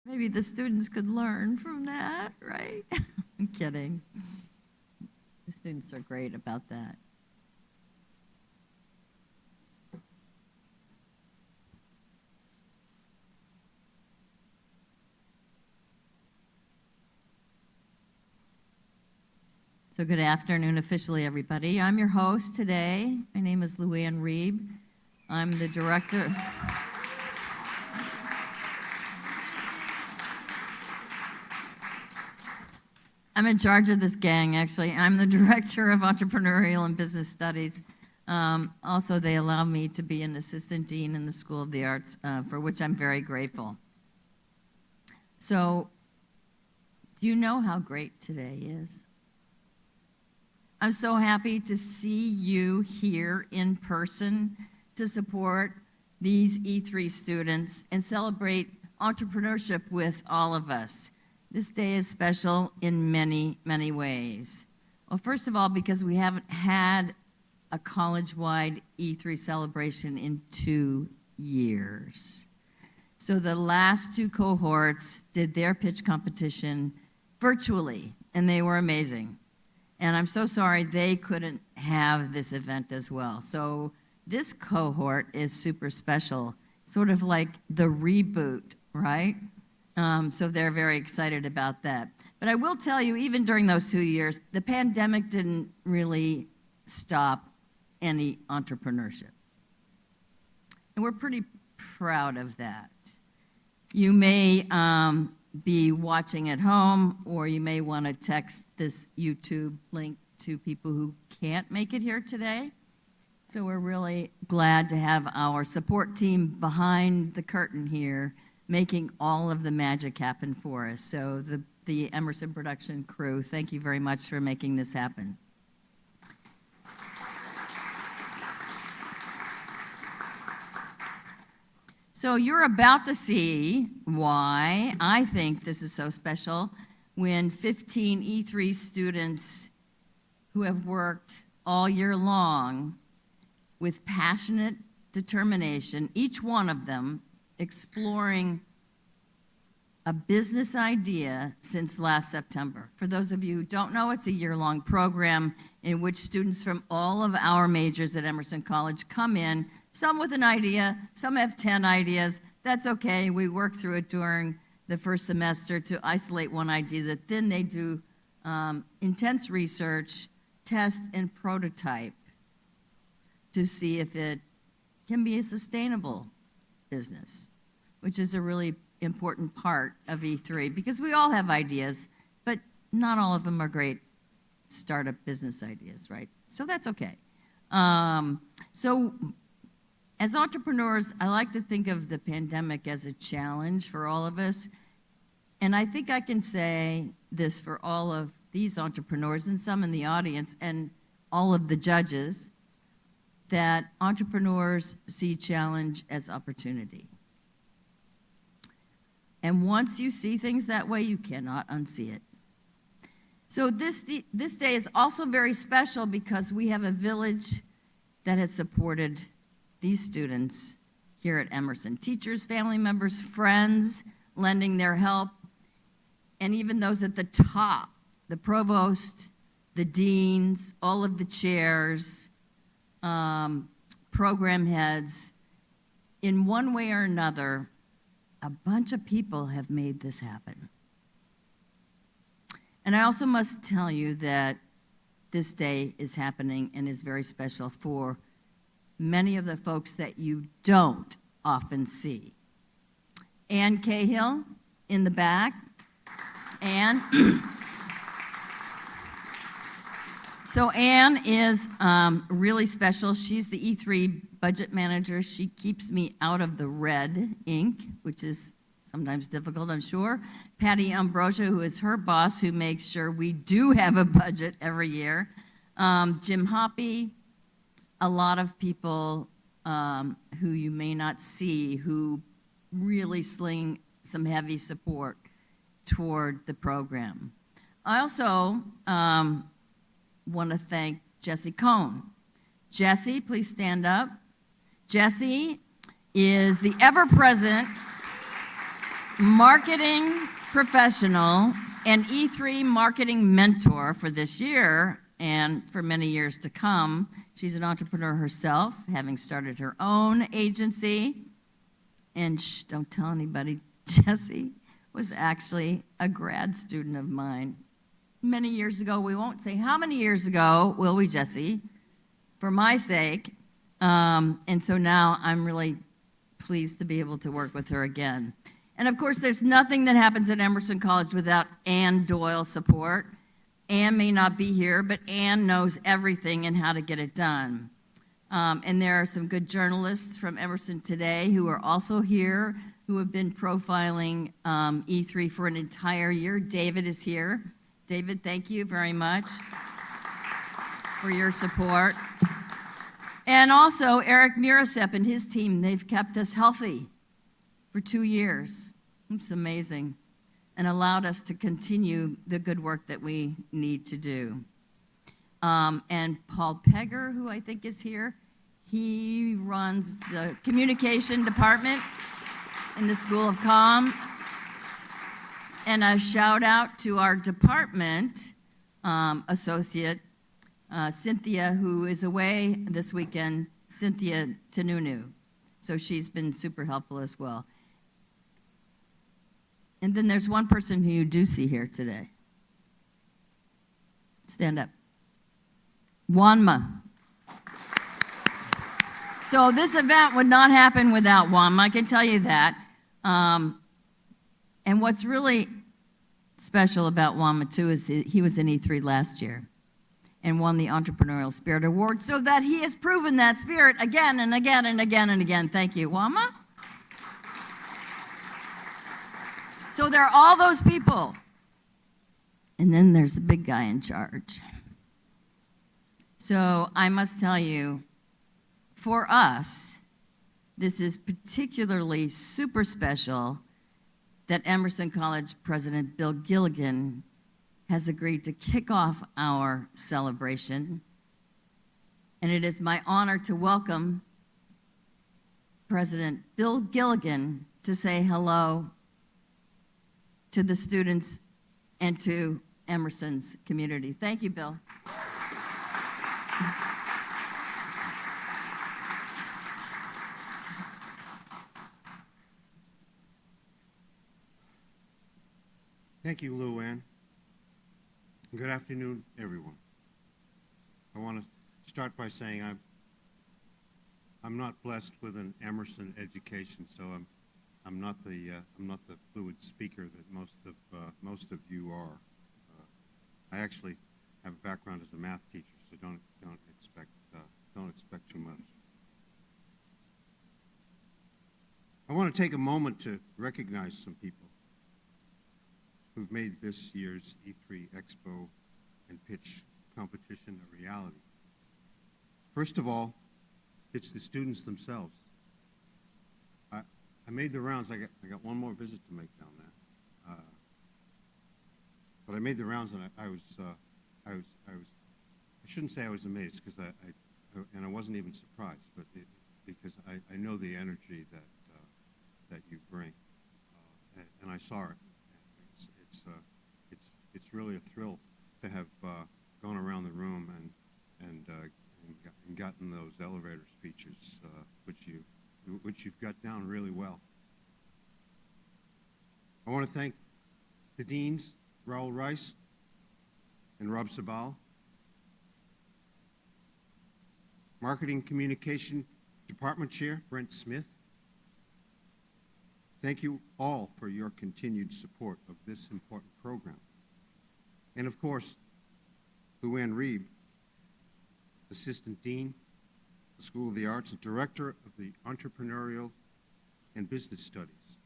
Maybe the students could learn from that, right? I'm kidding. The students are great about that. So good afternoon officially, everybody. I'm your host today. My name is Luann Reeb. I'm the director. I'm in charge of this gang, actually. I'm the director of entrepreneurial and business studies. Also, they allow me to be an assistant dean in the School of the Arts, for which I'm very grateful. So, do you know how great today is? I'm so happy to see you here in person to support these E3 students and celebrate entrepreneurship with all of us. This day is special in many, many ways. Well, first of all, because we haven't had a college-wide E3 celebration in 2 years. So the last 2 cohorts did their pitch competition virtually, and they were amazing. And I'm so sorry they couldn't have this event as well. So this cohort is super special, sort of like the reboot, right? So they're very excited about that. But I will tell you, even during those 2 years, the pandemic didn't really stop any entrepreneurship. And we're pretty proud of that. You may be watching at home, or you may want to text this YouTube link to people who can't make it here today. So we're really glad to have our support team behind the curtain here, making all of the magic happen for us. So the Emerson production crew, thank you very much for making this happen. So you're about to see why I think this is so special when 15 E3 students who have worked all year long with passionate determination, each one of them exploring a business idea since last September. For those of you who don't know, it's a year-long program in which students from all of our majors at Emerson College come in, some with an idea, some have 10 ideas. That's okay. We work through it during the first semester to isolate one idea that then they do intense research, test, and prototype to see if it can be a sustainable business, which is a really important part of E3 because we all have ideas, but not all of them are great startup business ideas, right? So that's okay. As entrepreneurs, I like to think of the pandemic as a challenge for all of us. And I think I can say this for all of these entrepreneurs and some in the audience and all of the judges, that entrepreneurs see challenge as opportunity. And once you see things that way, you cannot unsee it. So this day is also very special because we have a village that has supported these students here at Emerson. Teachers, family members, friends lending their help, and even those at the top, the provost, the deans, all of the chairs, program heads. In one way or another, a bunch of people have made this happen. And I also must tell you that this day is happening and is very special for many of the folks that you don't often see. Ann Cahill in the back. Ann. So Ann is really special. She's the E3 budget manager. She keeps me out of the red ink, which is sometimes difficult, I'm sure. Patty Ambrosia, who is her boss, who makes sure we do have a budget every year. Jim Hoppy, a lot of people who you may not see who really sling some heavy support toward the program. I also want to thank Jesse Cohn. Jesse, please stand up. Jesse is the ever-present marketing professional and E3 marketing mentor for this year and for many years to come. She's an entrepreneur herself, having started her own agency. And don't tell anybody, Jessie was actually a grad student of mine many years ago. We won't say how many years ago, will we, Jessie? For my sake. And so now I'm really pleased to be able to work with her again. And of course, there's nothing that happens at Emerson College without Ann Doyle's support. Ann may not be here, but Ann knows everything and how to get it done. And there are some good journalists from Emerson today who are also here, who have been profiling E3 for an entire year. David is here. David, thank you very much for your support. And also Eric Mirasep and his team, they've kept us healthy for 2 years. It's amazing. And allowed us to continue the good work that we need to do. And Paul Pegger, who I think is here, he runs the communication department in the School of Comm. And a shout out to our department associate, Cynthia, who is away this weekend, Cynthia Tanunu. So she's been super helpful as well. And then there's one person who you do see here today. Stand up. Wanma. So this event would not happen without Wanma, I can tell you that. And what's really special about Wanma, too, is he was in E3 last year and won the Entrepreneurial Spirit Award, so that he has proven that spirit again and again and again and again. Thank you, Wanma. So there are all those people. And then there's the big guy in charge. So I must tell you, for us, this is particularly super special that Emerson College President Bill Gilligan has agreed to kick off our celebration. And it is my honor to welcome President Bill Gilligan to say hello to the students and to Emerson's community. Thank you, Bill. Thank you, Lou Ann. Good afternoon, everyone. I want to start by saying I'm not blessed with an Emerson education, so I'm not the fluid speaker that most of you are. I actually have a background as a math teacher, so don't expect too much. I want to take a moment to recognize some people who've made this year's E3 Expo and Pitch competition a reality. First of all, it's the students themselves. I made the rounds. I got one more visit to make down there, but I made the rounds, and I shouldn't say I was amazed, because I wasn't even surprised, but because I know the energy that you bring, and I saw it. It's really a thrill to have gone around the room and gotten those elevator speeches, which you've got down really well. I want to thank the deans, Raul Rice and Rob Sabal, Marketing Communication Department Chair Brent Smith. Thank you all for your continued support of this important program. And of course, Lou Ann Reeb, Assistant Dean, the School of the Arts, and Director of the Entrepreneurial and Business Studies.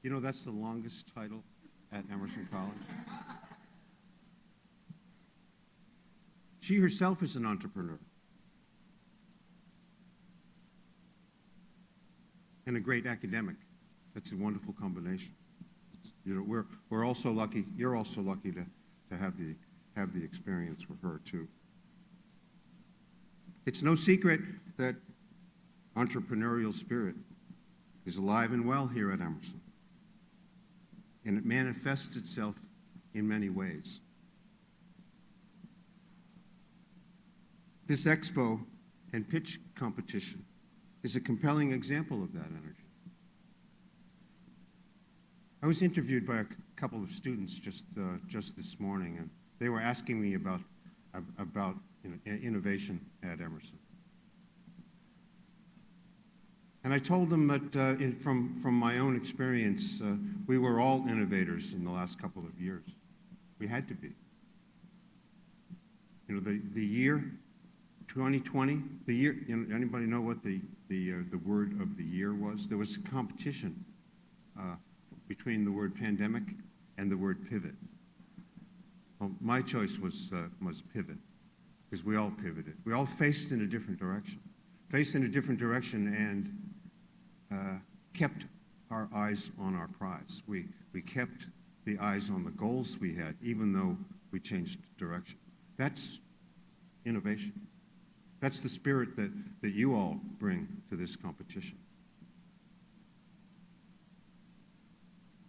You know, that's the longest title at Emerson College. She herself is an entrepreneur and a great academic. That's a wonderful combination. You know, we're also lucky. You're also lucky to have the experience with her too. It's no secret that entrepreneurial spirit is alive and well here at Emerson. and it manifests itself in many ways. This expo and pitch competition is a compelling example of that energy. I was interviewed by a couple of students just this morning, and they were asking me about innovation at Emerson. And I told them that from my own experience, we were all innovators in the last couple of years. We had to be. You know, the year 2020, the year. Anybody know what the word of the year was? There was a competition between the word pandemic and the word pivot. Well, my choice was pivot, because we all pivoted. We all faced in a different direction, and kept our eyes on our prize. We kept the eyes on the goals we had, even though we changed direction. That's innovation. That's the spirit that you all bring to this competition.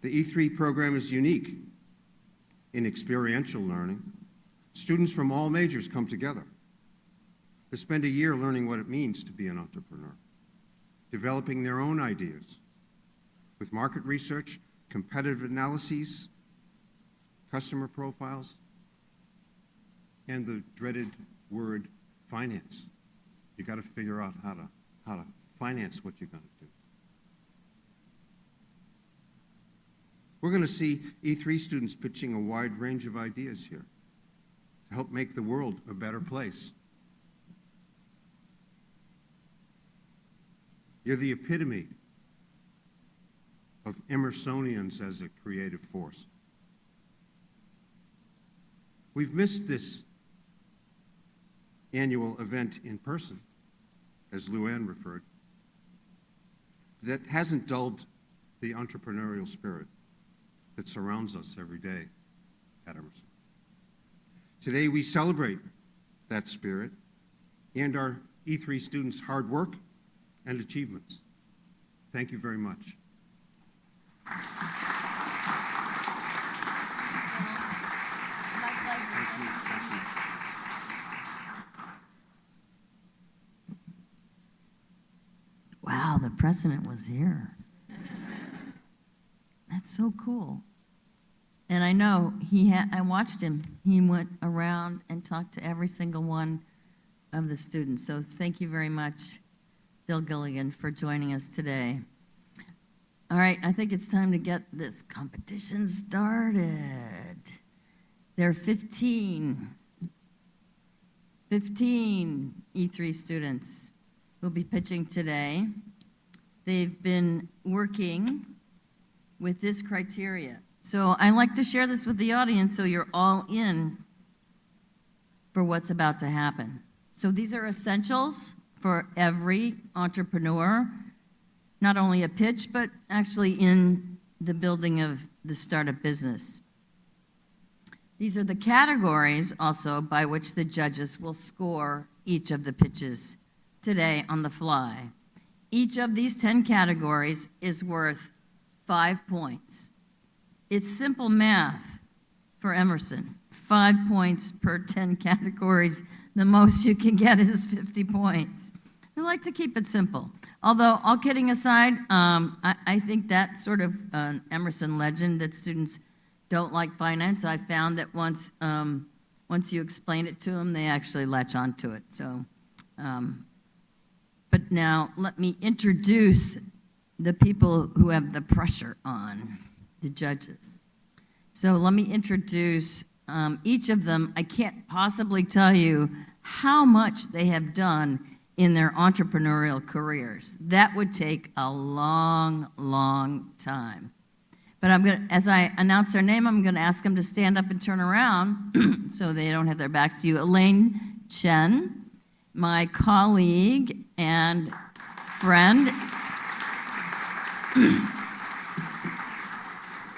The E3 program is unique in experiential learning. Students from all majors come together. They spend a year learning what it means to be an entrepreneur, developing their own ideas with market research, competitive analyses, customer profiles, and the dreaded word finance. You got to figure out how to finance what you're going to do. We're going to see E3 students pitching a wide range of ideas here to help make the world a better place. You're the epitome of Emersonians as a creative force. We've missed this annual event in person, as Luann referred. That hasn't dulled the entrepreneurial spirit that surrounds us every day at Emerson. Today we celebrate that spirit and our E3 students' hard work and achievements. Thank you very much. It's my pleasure. Thank you so much. Wow, the president was here. That's so cool. And I know I watched him. He went around and talked to every single one of the students. So thank you very much, Bill Gilligan, for joining us today. All right, I think it's time to get this competition started. There are 15 E3 students who will be pitching today. They've been working with this criteria. So I like to share this with the audience so you're all in for what's about to happen. So these are essentials for every entrepreneur, not only a pitch, but actually in the building of the startup business. These are the categories also by which the judges will score each of the pitches today on the fly. Each of these 10 categories is worth 5 points. It's simple math for Emerson. 5 points per 10 categories. The most you can get is 50 points. I like to keep it simple. Although, all kidding aside, I think that's sort of an Emerson legend that students don't like finance. I found that once you explain it to them, they actually latch onto it. So, but now let me introduce the people who have the pressure on, the judges. So let me introduce each of them. I can't possibly tell you how much they have done in their entrepreneurial careers. That would take a long, long time. But as I announce their name, I'm gonna ask them to stand up and turn around so they don't have their backs to you. Elaine Chen, my colleague and friend.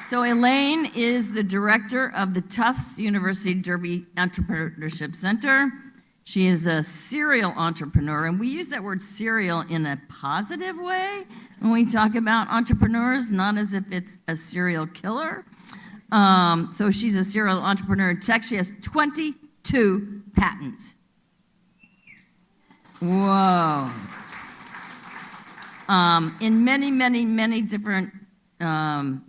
So Elaine is the director of the Tufts University Derby Entrepreneurship Center. She is a serial entrepreneur, and we use that word serial in a positive way. when we talk about entrepreneurs, not as if it's a serial killer. So she's a serial entrepreneur in tech. She has 22 patents. Whoa. In many, many, many different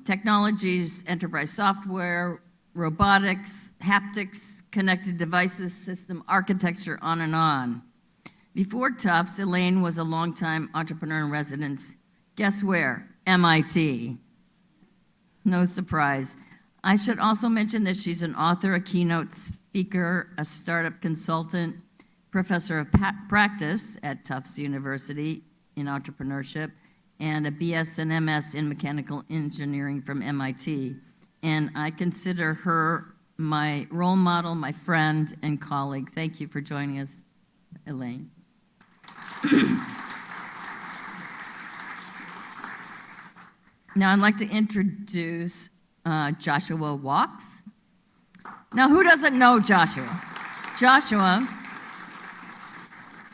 technologies, enterprise software, robotics, haptics, connected devices, system architecture, on and on. Before Tufts, Elaine was a longtime entrepreneur in residence. Guess where? MIT. No surprise. I should also mention that she's an author, a keynote speaker, a startup consultant, professor of practice at Tufts University in entrepreneurship, and a BS and MS in mechanical engineering from MIT. And I consider her my role model, my friend, and colleague. Thank you for joining us, Elaine. Now I'd like to introduce Joshua Walks. Now, who doesn't know Joshua? Joshua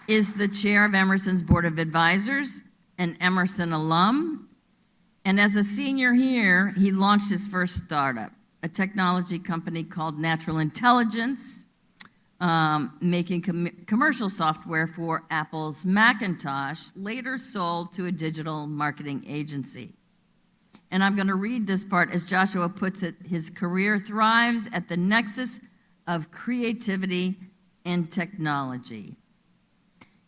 is the chair of Emerson's Board of Advisors, an Emerson alum, and as a senior here, he launched his first startup, a technology company called Natural Intelligence, making commercial software for Apple's Macintosh, later sold to a digital marketing agency. And I'm going to read this part. As Joshua puts it, his career thrives at the nexus of creativity and technology.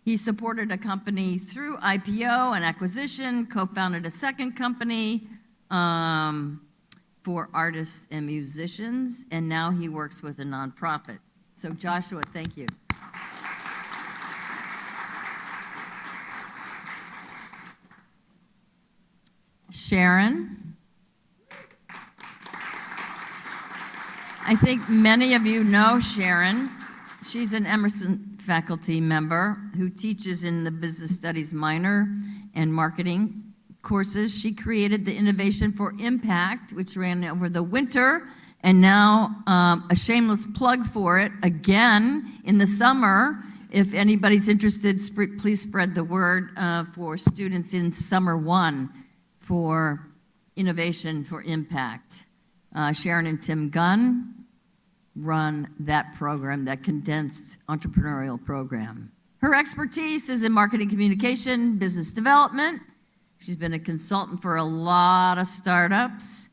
He supported a company through IPO and acquisition, co-founded a second company for artists and musicians, and now he works with a nonprofit. So Joshua, thank you. Sharon. I think many of you know Sharon. She's an Emerson faculty member who teaches in the business studies minor and marketing courses. She created the Innovation for Impact, which ran over the winter, and now a shameless plug for it again in the summer. If anybody's interested, please spread the word for students in Summer 1 for Innovation for Impact. Sharon and Tim Gunn run that program, that condensed entrepreneurial program. Her expertise is in marketing communication, business development. She's been a consultant for a lot of startups,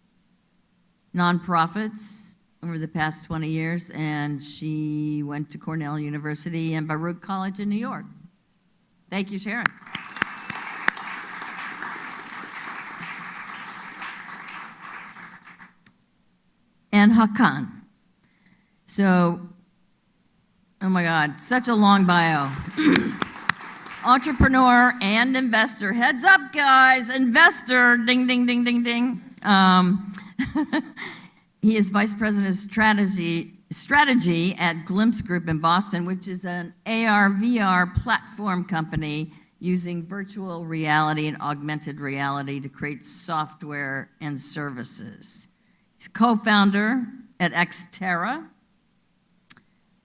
nonprofits over the past 20 years, and she went to Cornell University and Baruch College in New York. Thank you, Sharon. And Hakan. So, oh my God, such a long bio. Entrepreneur and investor. Heads up, guys. Investor. Ding, ding, ding, ding, ding. He is vice president of strategy at Glimpse Group in Boston, which is an AR/VR platform company using virtual reality and augmented reality to create software and services. He's co-founder at Xterra,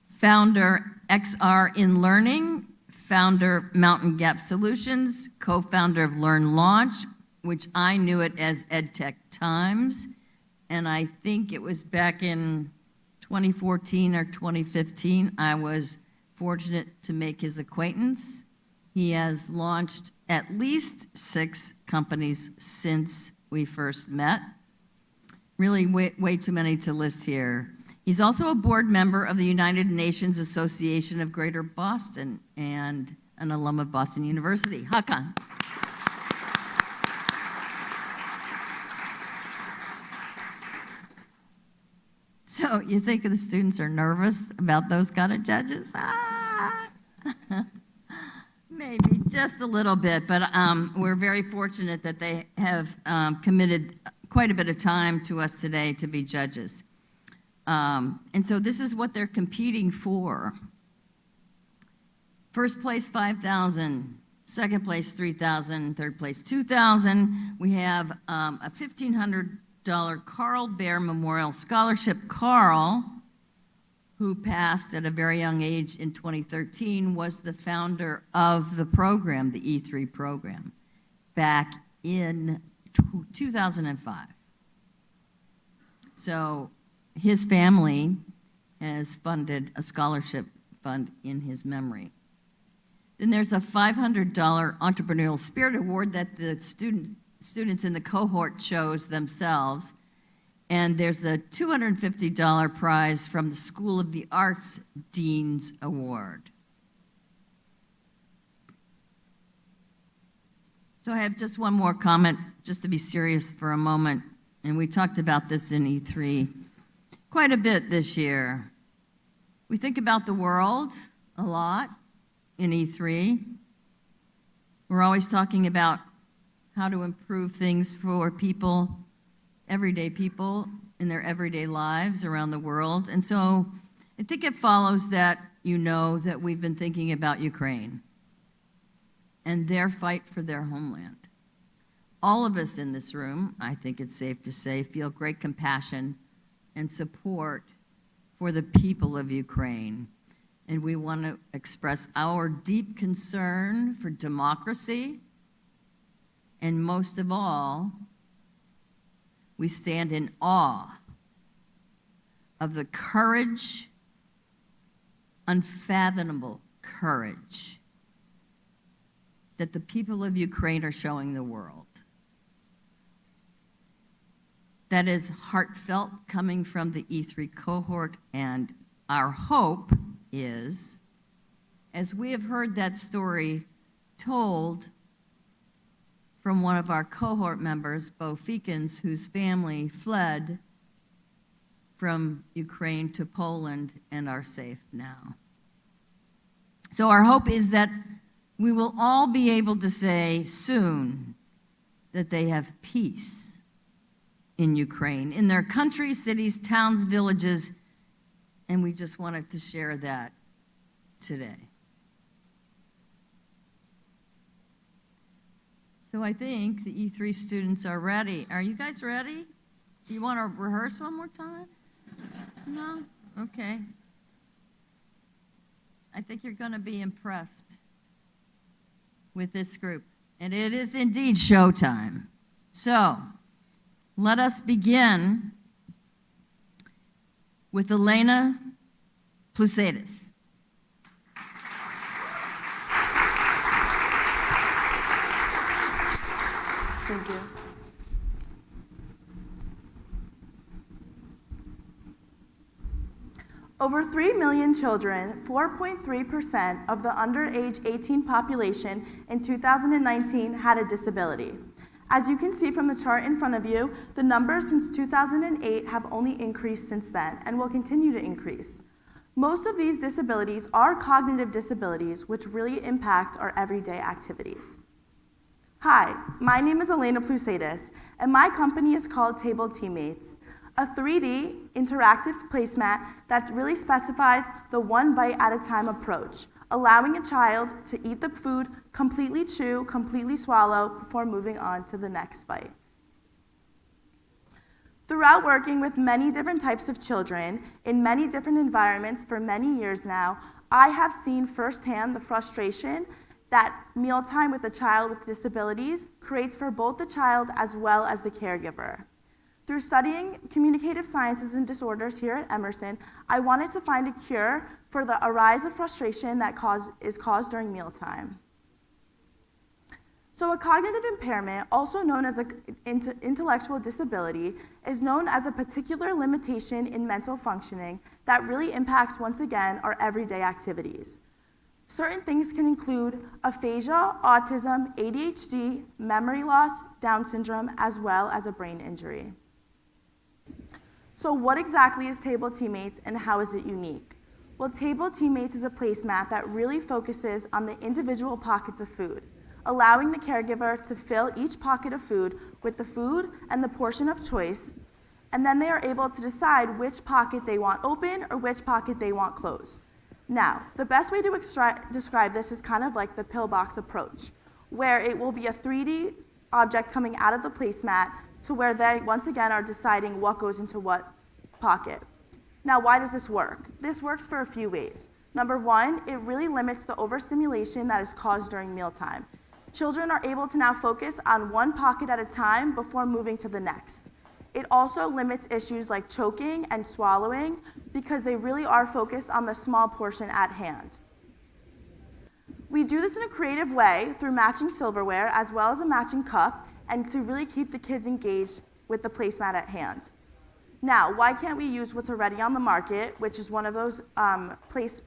founder XR in Learning, founder Mountain Gap Solutions, co-founder of Learn Launch, which I knew it as EdTech Times, and I think it was back in 2014 or 2015, I was fortunate to make his acquaintance. He has launched at least 6 companies since we first met. Really way too many to list here. He's also a board member of the United Nations Association of Greater Boston and an alum of Boston University. Hakan. So you think the students are nervous about those kind of judges? Maybe just a little bit, but we're very fortunate that they have committed quite a bit of time to us today to be judges. And so this is what they're competing for. First place, $5,000. Second place, $3,000. Third place, $2,000. We have a $1,500 Carl Baer Memorial Scholarship. Carl, who passed at a very young age in 2013, was the founder of the program, the E3 program, back in 2005. So his family has funded a scholarship fund in his memory. Then there's a $500 Entrepreneurial Spirit Award that the students in the cohort chose themselves. And there's a $250 prize from the School of the Arts Dean's Award. So I have just one more comment, just to be serious for a moment. And we talked about this in E3 quite a bit this year. We think about the world a lot in E3. We're always talking about how to improve things for people, everyday people, in their everyday lives around the world. And so I think it follows that you know that we've been thinking about Ukraine and their fight for their homeland. All of us in this room, I think it's safe to say, feel great compassion and support for the people of Ukraine. And we want to express our deep concern for democracy. And most of all, we stand in awe of the courage, unfathomable courage, that the people of Ukraine are showing the world. That is heartfelt, coming from the E3 cohort, and our hope is, as we have heard that story told from one of our cohort members, Bo Feekins, whose family fled from Ukraine to Poland and are safe now. So our hope is that we will all be able to say soon that they have peace in Ukraine, in their countries, cities, towns, villages, and we just wanted to share that today. So I think the E3 students are ready. Are you guys ready? Do you want to rehearse one more time? No? Okay. I think you're going to be impressed with this group. And it is indeed showtime. So let us begin with Elena Plusadis. Thank you. Over 3 million children, 4.3% of the underage 18 population in 2019 had a disability. As you can see from the chart in front of you, the numbers since 2008 have only increased since then and will continue to increase. Most of these disabilities are cognitive disabilities, which really impact our everyday activities. Hi, my name is Elena Plusadis, and my company is called Table Teammates, a 3D interactive placemat that really specifies the one bite at a time approach, allowing a child to eat the food, completely chew, completely swallow, before moving on to the next bite. Throughout working with many different types of children in many different environments for many years now, I have seen firsthand the frustration that mealtime with a child with disabilities creates for both the child as well as the caregiver. Through studying communicative sciences and disorders here at Emerson, I wanted to find a cure for the arise of frustration that is caused during mealtime. So a cognitive impairment, also known as an intellectual disability, is known as a particular limitation in mental functioning that really impacts, once again, our everyday activities. Certain things can include aphasia, autism, ADHD, memory loss, Down syndrome, as well as a brain injury. So what exactly is Table Teammates and how is it unique? Well, Table Teammates is a placemat that really focuses on the individual pockets of food, allowing the caregiver to fill each pocket of food with the food and the portion of choice, and then they are able to decide which pocket they want open or which pocket they want closed. Now, the best way to describe this is kind of like the pillbox approach, where it will be a 3D object coming out of the placemat to where they, once again, are deciding what goes into what pocket. Now, why does this work? This works for a few ways. Number one, it really limits the overstimulation that is caused during mealtime. Children are able to now focus on one pocket at a time before moving to the next. It also limits issues like choking and swallowing because they really are focused on the small portion at hand. We do this in a creative way through matching silverware as well as a matching cup and to really keep the kids engaged with the placemat at hand. Now, why can't we use what's already on the market, which is one of those plates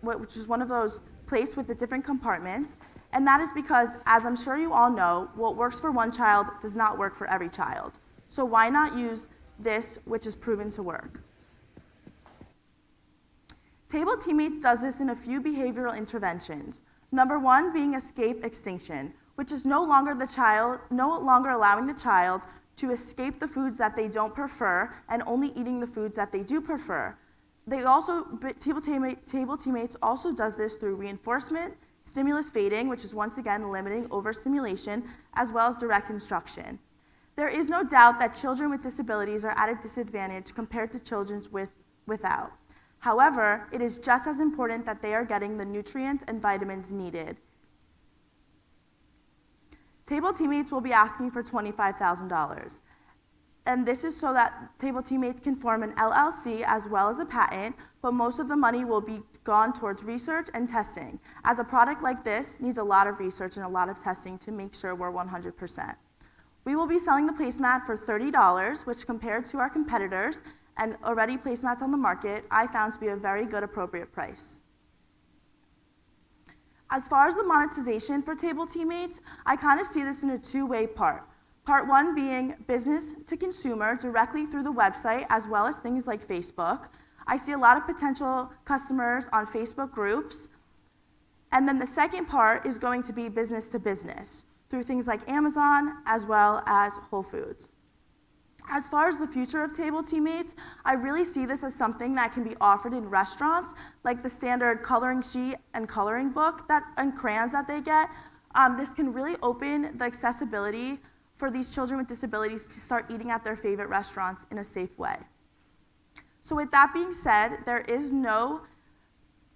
with the different compartments? And that is because, as I'm sure you all know, what works for one child does not work for every child. So why not use this, which is proven to work? Table Teammates does this in a few behavioral interventions. Number one being escape extinction, which is no longer allowing the child to escape the foods that they don't prefer and only eating the foods that they do prefer. Table Teammates also does this through reinforcement, stimulus fading, which is once again limiting overstimulation, as well as direct instruction. There is no doubt that children with disabilities are at a disadvantage compared to children without. However, it is just as important that they are getting the nutrients and vitamins needed. Table Teammates will be asking for $25,000. And this is so that Table Teammates can form an LLC as well as a patent, but most of the money will be gone towards research and testing, as a product like this needs a lot of research and a lot of testing to make sure we're 100%. We will be selling the placemat for $30, which compared to our competitors and already placemats on the market, I found to be a very good appropriate price. As far as the monetization for Table Teammates, I kind of see this in a two-way part. Part one being business to consumer directly through the website as well as things like Facebook. I see a lot of potential customers on Facebook groups. And then the second part is going to be business to business through things like Amazon as well as Whole Foods. As far as the future of Table Teammates, I really see this as something that can be offered in restaurants, like the standard coloring sheet and coloring book and crayons that they get. This can really open the accessibility for these children with disabilities to start eating at their favorite restaurants in a safe way. So with that being said, there is no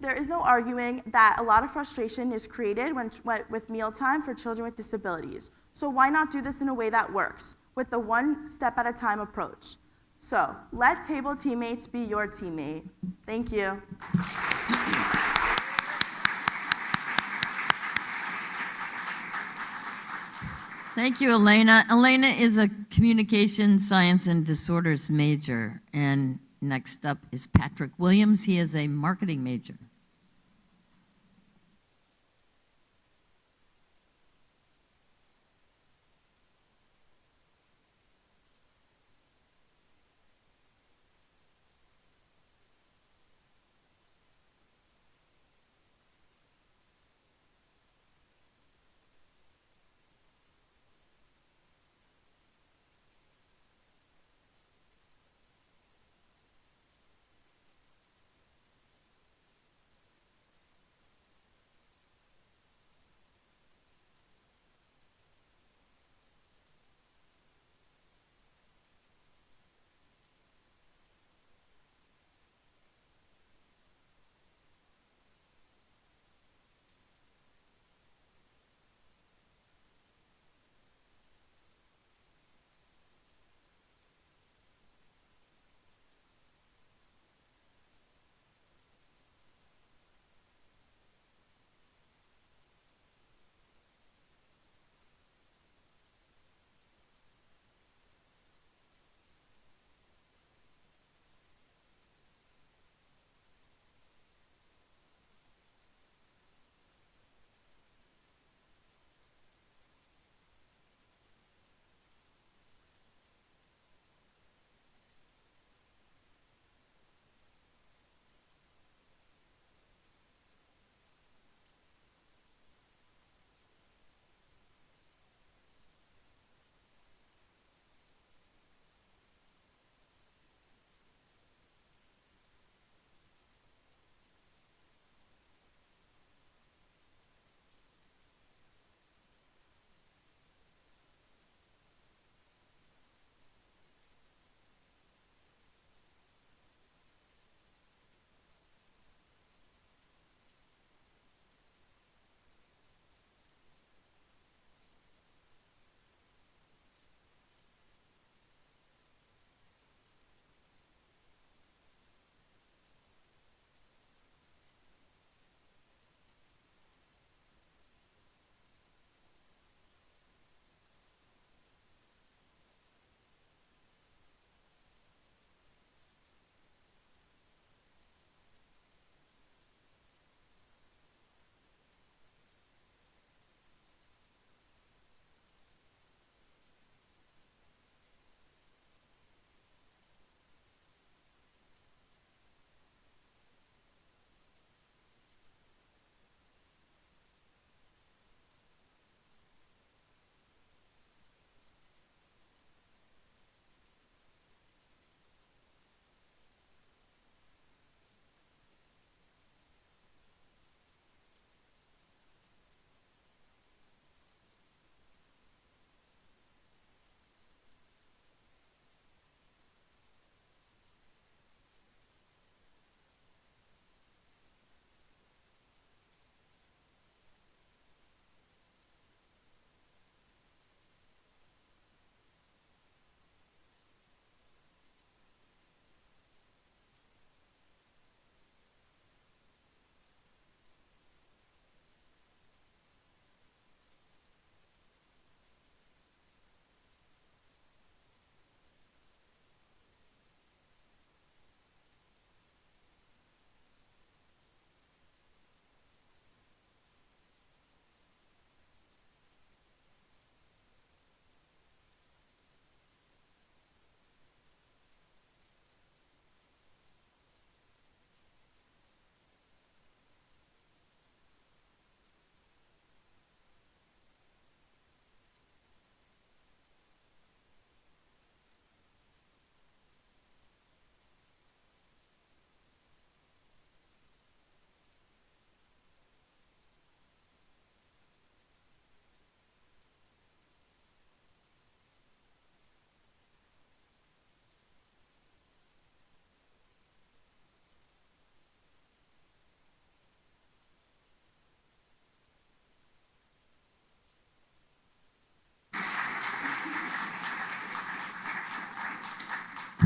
arguing that a lot of frustration is created with mealtime for children with disabilities. So why not do this in a way that works, with the one step at a time approach? So let Table Teammates be your teammate. Thank you. Thank you, Elena. Elena is a communication science and disorders major. And next up is Patrick Williams. He is a marketing major.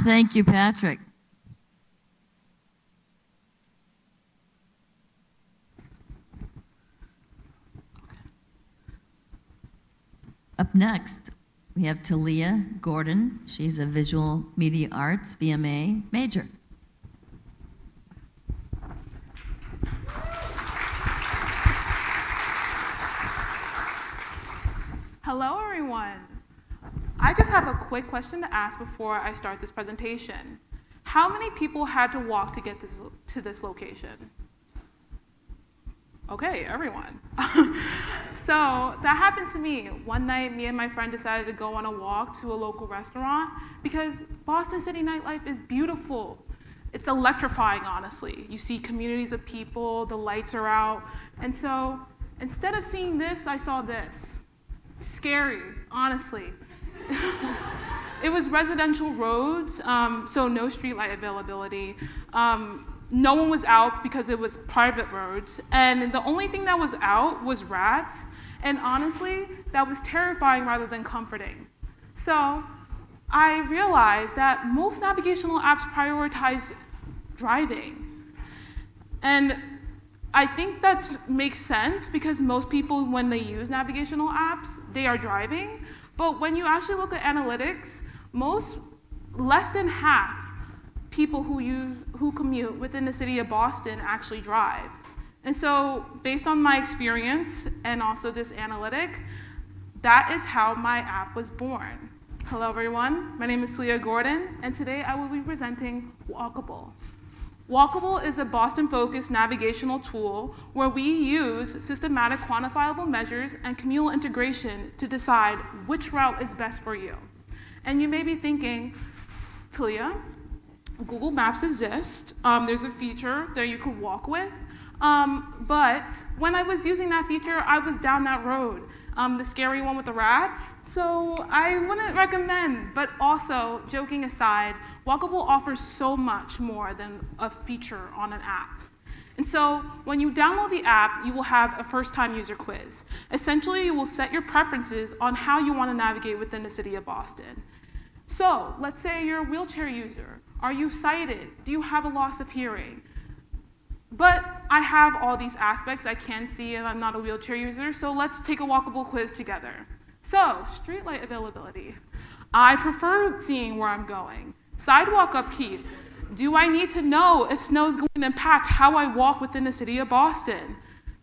Thank you, Patrick. Up next, we have Talia Gordon. She's a Visual Media Arts VMA major. Hello, everyone. I just have a quick question to ask before I start this presentation. How many people had to walk to get to this location? Okay, everyone. So that happened to me. One night, me and my friend decided to go on a walk to a local restaurant because Boston City nightlife is beautiful. It's electrifying, honestly. You see communities of people, the lights are out. And so instead of seeing this, I saw this. Scary, honestly. It was residential roads, so no streetlight availability. No one was out because it was private roads, and the only thing that was out was rats, and honestly, that was terrifying rather than comforting. So I realized that most navigational apps prioritize driving. And I think that makes sense because most people, when they use navigational apps, they are driving. But when you actually look at analytics, less than half people who commute within the city of Boston actually drive. And so based on my experience and also this analytic, that is how my app was born. Hello everyone, my name is Talia Gordon, and today I will be presenting Walkable. Walkable is a Boston-focused navigational tool where we use systematic quantifiable measures and communal integration to decide which route is best for you. And you may be thinking, Talia, Google Maps exists. There's a feature that you could walk with. But when I was using that feature, I was down that road, the scary one with the rats. So I wouldn't recommend, but also, joking aside, Walkable offers so much more than a feature on an app. And so when you download the app, you will have a first-time user quiz. Essentially, you will set your preferences on how you want to navigate within the city of Boston. So let's say you're a wheelchair user. Are you sighted? Do you have a loss of hearing? But I have all these aspects I can see, and I'm not a wheelchair user, so let's take a Walkable quiz together. So, streetlight availability. I prefer seeing where I'm going. Sidewalk upkeep. Do I need to know if snow is going to impact how I walk within the city of Boston?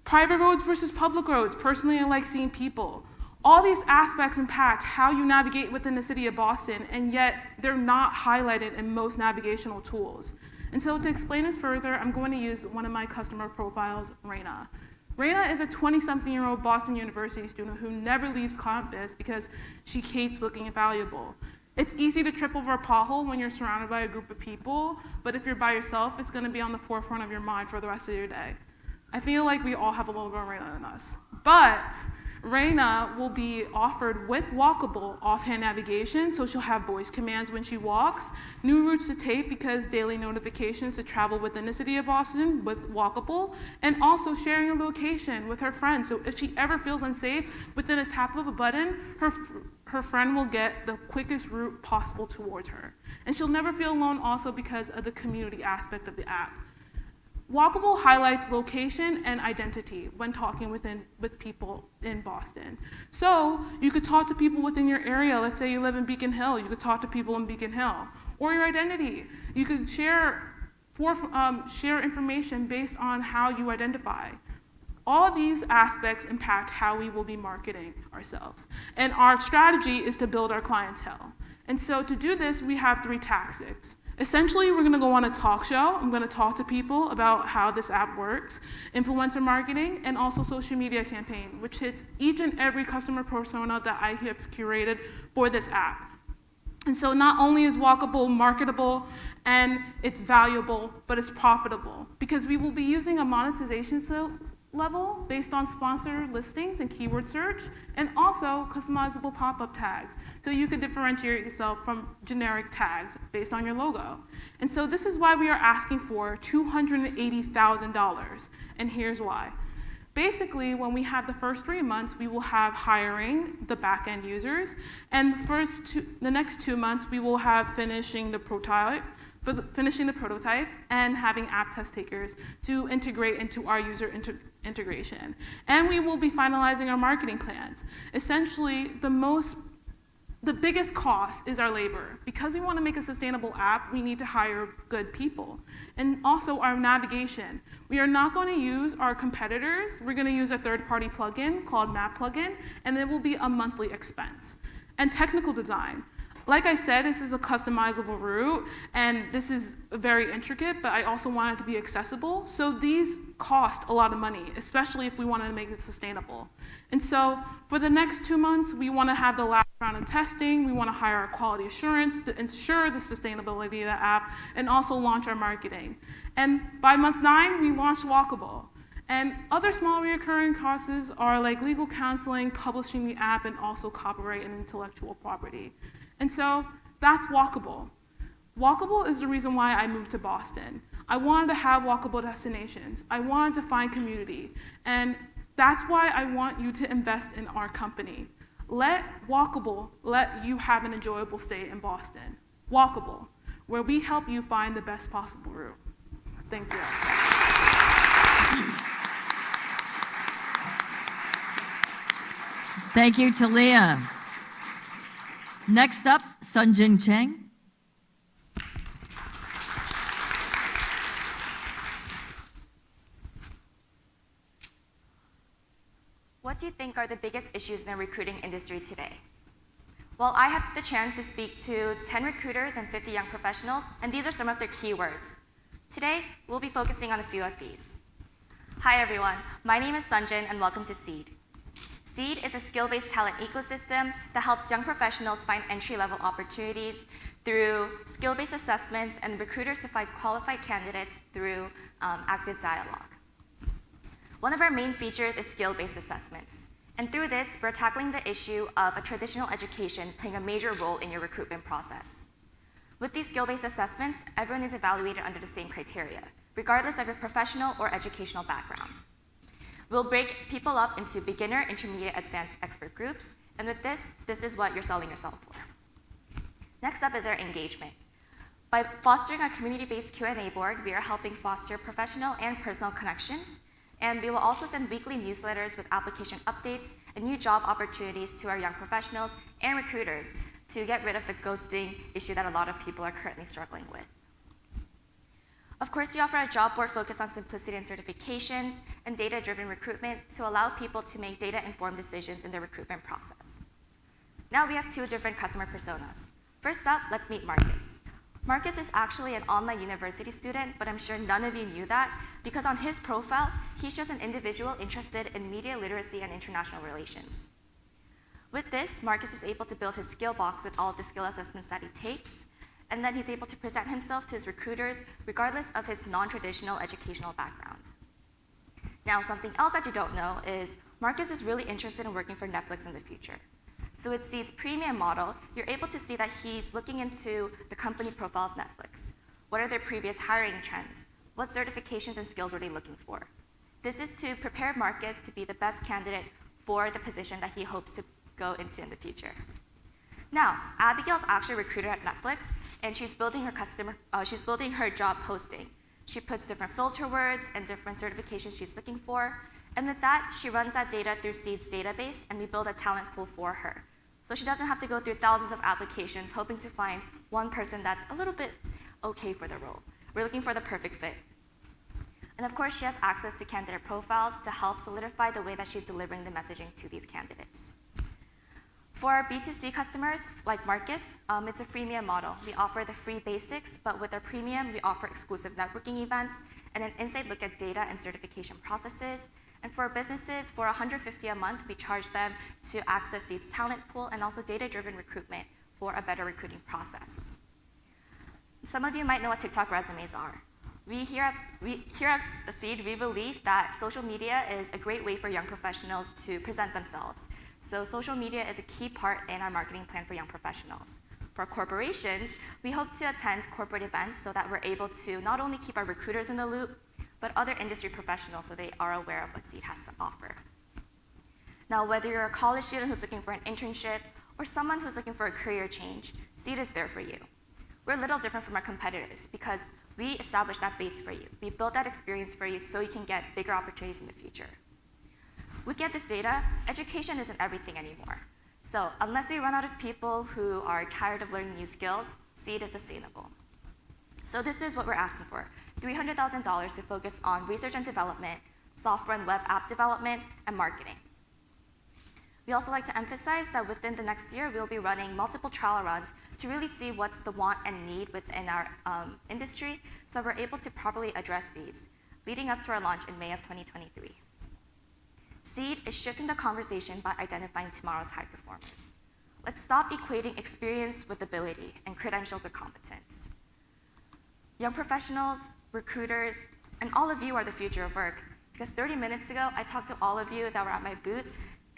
Private roads versus public roads. Personally, I like seeing people. All these aspects impact how you navigate within the city of Boston, and yet they're not highlighted in most navigational tools. And so to explain this further, I'm going to use one of my customer profiles, Raina. Raina is a 20-something-year-old Boston University student who never leaves campus because she hates looking invaluable. It's easy to trip over a pothole when you're surrounded by a group of people, but if you're by yourself, it's going to be on the forefront of your mind for the rest of your day. I feel like we all have a little bit of Raina in us. But Raina will be offered with Walkable offhand navigation, so she'll have voice commands when she walks, new routes to take because daily notifications to travel within the city of Boston with Walkable, and also sharing a location with her friends. So if she ever feels unsafe, within a tap of a button, her friend will get the quickest route possible towards her. And she'll never feel alone also because of the community aspect of the app. Walkable highlights location and identity when talking with people in Boston. So you could talk to people within your area. Let's say you live in Beacon Hill. You could talk to people in Beacon Hill. Or your identity. You could share information based on how you identify. All of these aspects impact how we will be marketing ourselves. And our strategy is to build our clientele. And so to do this, we have 3 tactics. Essentially, we're going to go on a talk show. I'm going to talk to people about how this app works, influencer marketing, and also social media campaign, which hits each and every customer persona that I have curated for this app. And so not only is Walkable marketable and it's valuable, but it's profitable because we will be using a monetization level based on sponsored listings and keyword search, and also customizable pop-up tags. So you could differentiate yourself from generic tags based on your logo. And so this is why we are asking for $280,000, and here's why. Basically, when we have the first 3 months, we will have hiring the back-end users, and the next 2 months, we will have finishing the prototype, and having app test takers to integrate into our user integration. And we will be finalizing our marketing plans. Essentially, the biggest cost is our labor. Because we want to make a sustainable app, we need to hire good people. And also our navigation. We are not going to use our competitors. We're going to use a third-party plugin called Map Plugin, and it will be a monthly expense. And technical design. Like I said, this is a customizable route, and this is very intricate, but I also want it to be accessible. So these cost a lot of money, especially if we want to make it sustainable. And so for the next 2 months, we want to have the last round of testing. We want to hire our quality assurance to ensure the sustainability of the app, and also launch our marketing. And by month 9, we launched Walkable. And other small recurring costs are like legal counseling, publishing the app, and also copyright and intellectual property. And so that's Walkable. Walkable is the reason why I moved to Boston. I wanted to have walkable destinations. I wanted to find community. And that's why I want you to invest in our company. Let Walkable let you have an enjoyable stay in Boston. Walkable, where we help you find the best possible route. Thank you. Thank you, Talia. Next up, Sunjin Cheng. What do you think are the biggest issues in the recruiting industry today? Well, I had the chance to speak to 10 recruiters and 50 young professionals, and these are some of their keywords. Today, we'll be focusing on a few of these. Hi, everyone. My name is Sunjin, and welcome to SEED. SEED is a skill-based talent ecosystem that helps young professionals find entry-level opportunities through skill-based assessments and recruiters to find qualified candidates through active dialogue. One of our main features is skill-based assessments. And through this, we're tackling the issue of a traditional education playing a major role in your recruitment process. With these skill-based assessments, everyone is evaluated under the same criteria, regardless of your professional or educational background. We'll break people up into beginner, intermediate, advanced expert groups, and with this is what you're selling yourself for. Next up is our engagement. By fostering a community-based Q&A board, we are helping foster professional and personal connections, and we will also send weekly newsletters with application updates and new job opportunities to our young professionals and recruiters to get rid of the ghosting issue that a lot of people are currently struggling with. Of course, we offer a job board focused on simplicity and certifications and data-driven recruitment to allow people to make data-informed decisions in their recruitment process. Now we have 2 different customer personas. First up, let's meet Marcus. Marcus is actually an online university student, but I'm sure none of you knew that because on his profile, he's just an individual interested in media literacy and international relations. With this, Marcus is able to build his skill box with all of the skill assessments that he takes, and then he's able to present himself to his recruiters regardless of his non-traditional educational background. Now, something else that you don't know is Marcus is really interested in working for Netflix in the future. So with Seed's premium model, you're able to see that he's looking into the company profile of Netflix. What are their previous hiring trends? What certifications and skills are they looking for? This is to prepare Marcus to be the best candidate for the position that he hopes to go into in the future. Now, Abigail's actually a recruiter at Netflix, and she's building her job posting. She puts different filter words and different certifications she's looking for, and with that, she runs that data through Seed's database, and we build a talent pool for her. So she doesn't have to go through thousands of applications hoping to find one person that's a little bit okay for the role. We're looking for the perfect fit. And of course, she has access to candidate profiles to help solidify the way that she's delivering the messaging to these candidates. For our B2C customers, like Marcus, it's a freemium model. We offer the free basics, but with our premium, we offer exclusive networking events and an inside look at data and certification processes. And for our businesses, for $150 a month, we charge them to access Seed's talent pool and also data-driven recruitment for a better recruiting process. Some of you might know what TikTok resumes are. We here at Seed, we believe that social media is a great way for young professionals to present themselves. So social media is a key part in our marketing plan for young professionals. For corporations, we hope to attend corporate events so that we're able to not only keep our recruiters in the loop, but other industry professionals so they are aware of what Seed has to offer. Now, whether you're a college student who's looking for an internship or someone who's looking for a career change, Seed is there for you. We're a little different from our competitors because we established that base for you. We built that experience for you so you can get bigger opportunities in the future. Looking at this data, education isn't everything anymore. So unless we run out of people who are tired of learning new skills, Seed is sustainable. So this is what we're asking for, $300,000 to focus on research and development, software and web app development, and marketing. We also like to emphasize that within the next year, we'll be running multiple trial runs to really see what's the want and need within our industry so we're able to properly address these, leading up to our launch in May of 2023. Seed is shifting the conversation by identifying tomorrow's high performers. Let's stop equating experience with ability and credentials with competence. Young professionals, recruiters, and all of you are the future of work, because 30 minutes ago, I talked to all of you that were at my booth,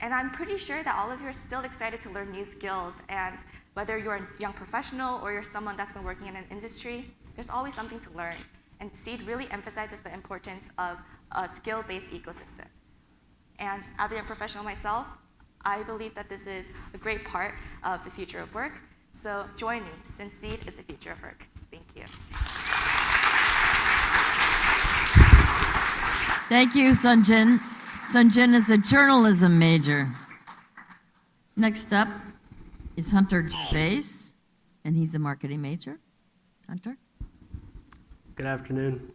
and I'm pretty sure that all of you are still excited to learn new skills, and whether you're a young professional or you're someone that's been working in an industry, there's always something to learn, and Seed really emphasizes the importance of a skill-based ecosystem. And as a young professional myself, I believe that this is a great part of the future of work, so join me, since Seed is the future of work. Thank you. Thank you, Sunjin. Sunjin is a journalism major. Next up is Hunter Gervais, and he's a marketing major. Hunter? Good afternoon.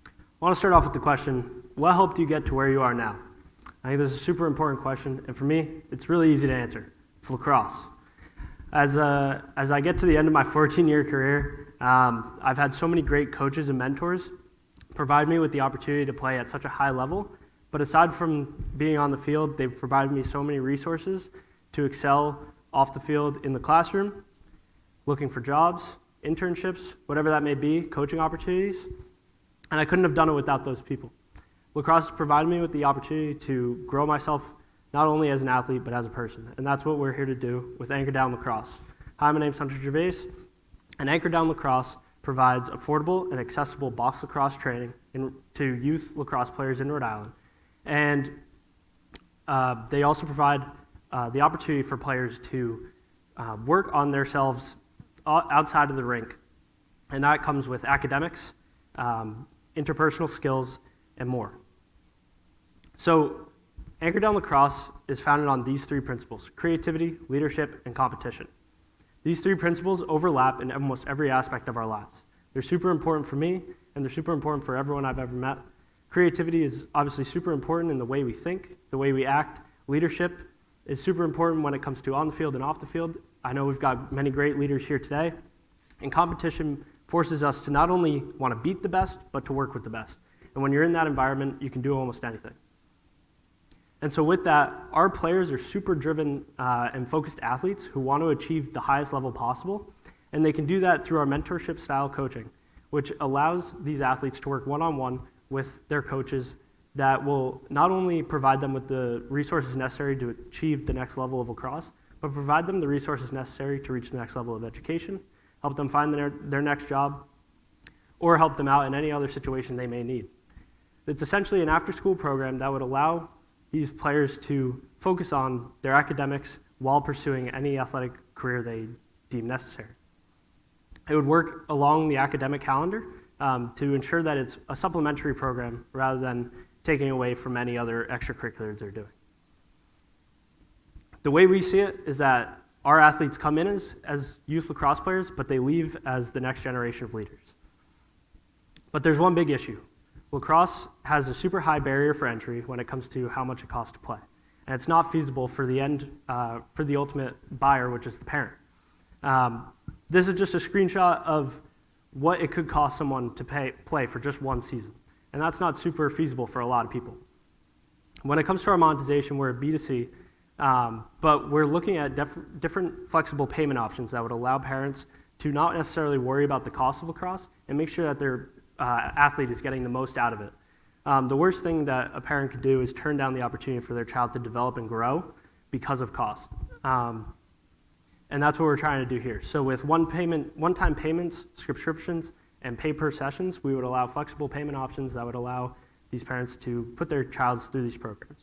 I want to start off with the question, what helped you get to where you are now? I think this is a super important question, and for me, it's really easy to answer. It's lacrosse. As I get to the end of my 14-year career, I've had so many great coaches and mentors provide me with the opportunity to play at such a high level. But aside from being on the field, they've provided me so many resources to excel off the field in the classroom, looking for jobs, internships, whatever that may be, coaching opportunities. And I couldn't have done it without those people. Lacrosse has provided me with the opportunity to grow myself not only as an athlete, but as a person. And that's what we're here to do with Anchor Down Lacrosse. Hi, my name's Hunter Gervais, and Anchor Down Lacrosse provides affordable and accessible box lacrosse training to youth lacrosse players in Rhode Island. And they also provide the opportunity for players to work on themselves outside of the rink. And that comes with academics, interpersonal skills, and more. So Anchor Down Lacrosse is founded on these three principles: creativity, leadership, and competition. These three principles overlap in almost every aspect of our lives. They're super important for me, and they're super important for everyone I've ever met. Creativity is obviously super important in the way we think, the way we act. Leadership is super important when it comes to on the field and off the field. I know we've got many great leaders here today. And competition forces us to not only want to beat the best, but to work with the best. And when you're in that environment, you can do almost anything. And so with that, our players are super driven and focused athletes who want to achieve the highest level possible. And they can do that through our mentorship style coaching, which allows these athletes to work one-on-one with their coaches that will not only provide them with the resources necessary to achieve the next level of lacrosse, but provide them the resources necessary to reach the next level of education, help them find their next job, or help them out in any other situation they may need. It's essentially an after-school program that would allow these players to focus on their academics while pursuing any athletic career they deem necessary. It would work along the academic calendar to ensure that it's a supplementary program rather than taking away from any other extracurriculars they're doing. The way we see it is that our athletes come in as youth lacrosse players, but they leave as the next generation of leaders. But there's one big issue. Lacrosse has a super high barrier for entry when it comes to how much it costs to play. And it's not feasible for the ultimate buyer, which is the parent. This is just a screenshot of what it could cost someone to play for just one season. And that's not super feasible for a lot of people. When it comes to our monetization, we're a B2C, but we're looking at different flexible payment options that would allow parents to not necessarily worry about the cost of lacrosse and make sure that their athlete is getting the most out of it. The worst thing that a parent could do is turn down the opportunity for their child to develop and grow because of cost. And that's what we're trying to do here. So with one-time payments, subscriptions, and pay per sessions, we would allow flexible payment options that would allow these parents to put their child through these programs.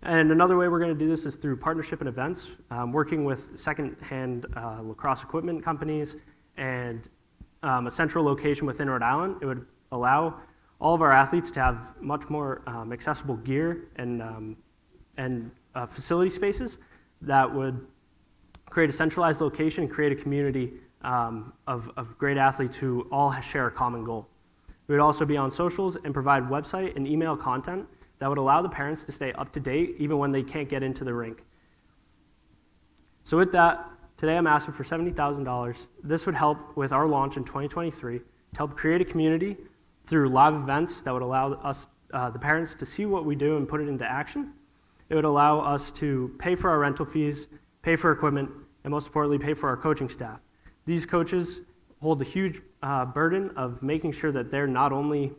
And another way we're going to do this is through partnership and events, working with second-hand lacrosse equipment companies and a central location within Rhode Island. It would allow all of our athletes to have much more accessible gear and facility spaces that would create a centralized location and create a community of great athletes who all share a common goal. We would also be on socials and provide website and email content that would allow the parents to stay up to date even when they can't get into the rink. So with that, today I'm asking for $70,000. This would help with our launch in 2023 to help create a community through live events that would allow us, the parents, to see what we do and put it into action. It would allow us to pay for our rental fees, pay for equipment, and most importantly, pay for our coaching staff. These coaches hold a huge burden of making sure that they're not only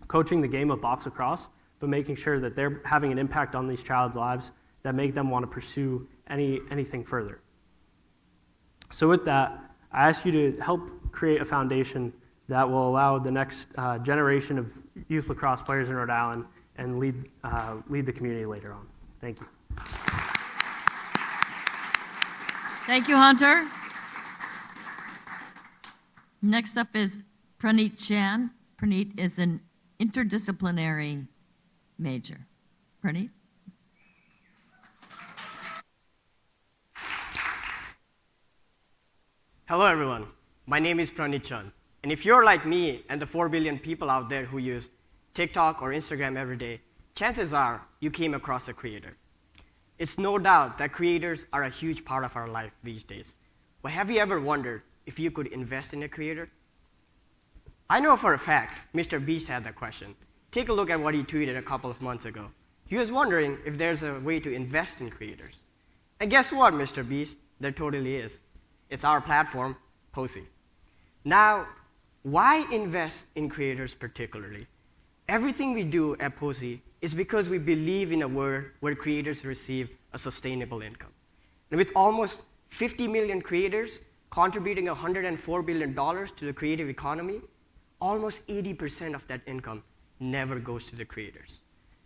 coaching the game of box lacrosse, but making sure that they're having an impact on these child's lives that make them want to pursue anything further. So with that, I ask you to help create a foundation that will allow the next generation of youth lacrosse players in Rhode Island and lead the community later on. Thank you. Thank you, Hunter. Next up is Praneet Chan. Praneet is an interdisciplinary major. Praneet? Hello, everyone. My name is Praneet Chan. And if you're like me and the 4 billion people out there who use TikTok or Instagram every day, chances are you came across a creator. It's no doubt that creators are a huge part of our life these days. But have you ever wondered if you could invest in a creator? I know for a fact Mr. Beast had that question. Take a look at what he tweeted a couple of months ago. He was wondering if there's a way to invest in creators. And guess what, Mr. Beast? There totally is. It's our platform, Posey. Now, why invest in creators particularly? Everything we do at Posey is because we believe in a world where creators receive a sustainable income. And with almost 50 million creators contributing $104 billion to the creative economy, almost 80% of that income never goes to the creators.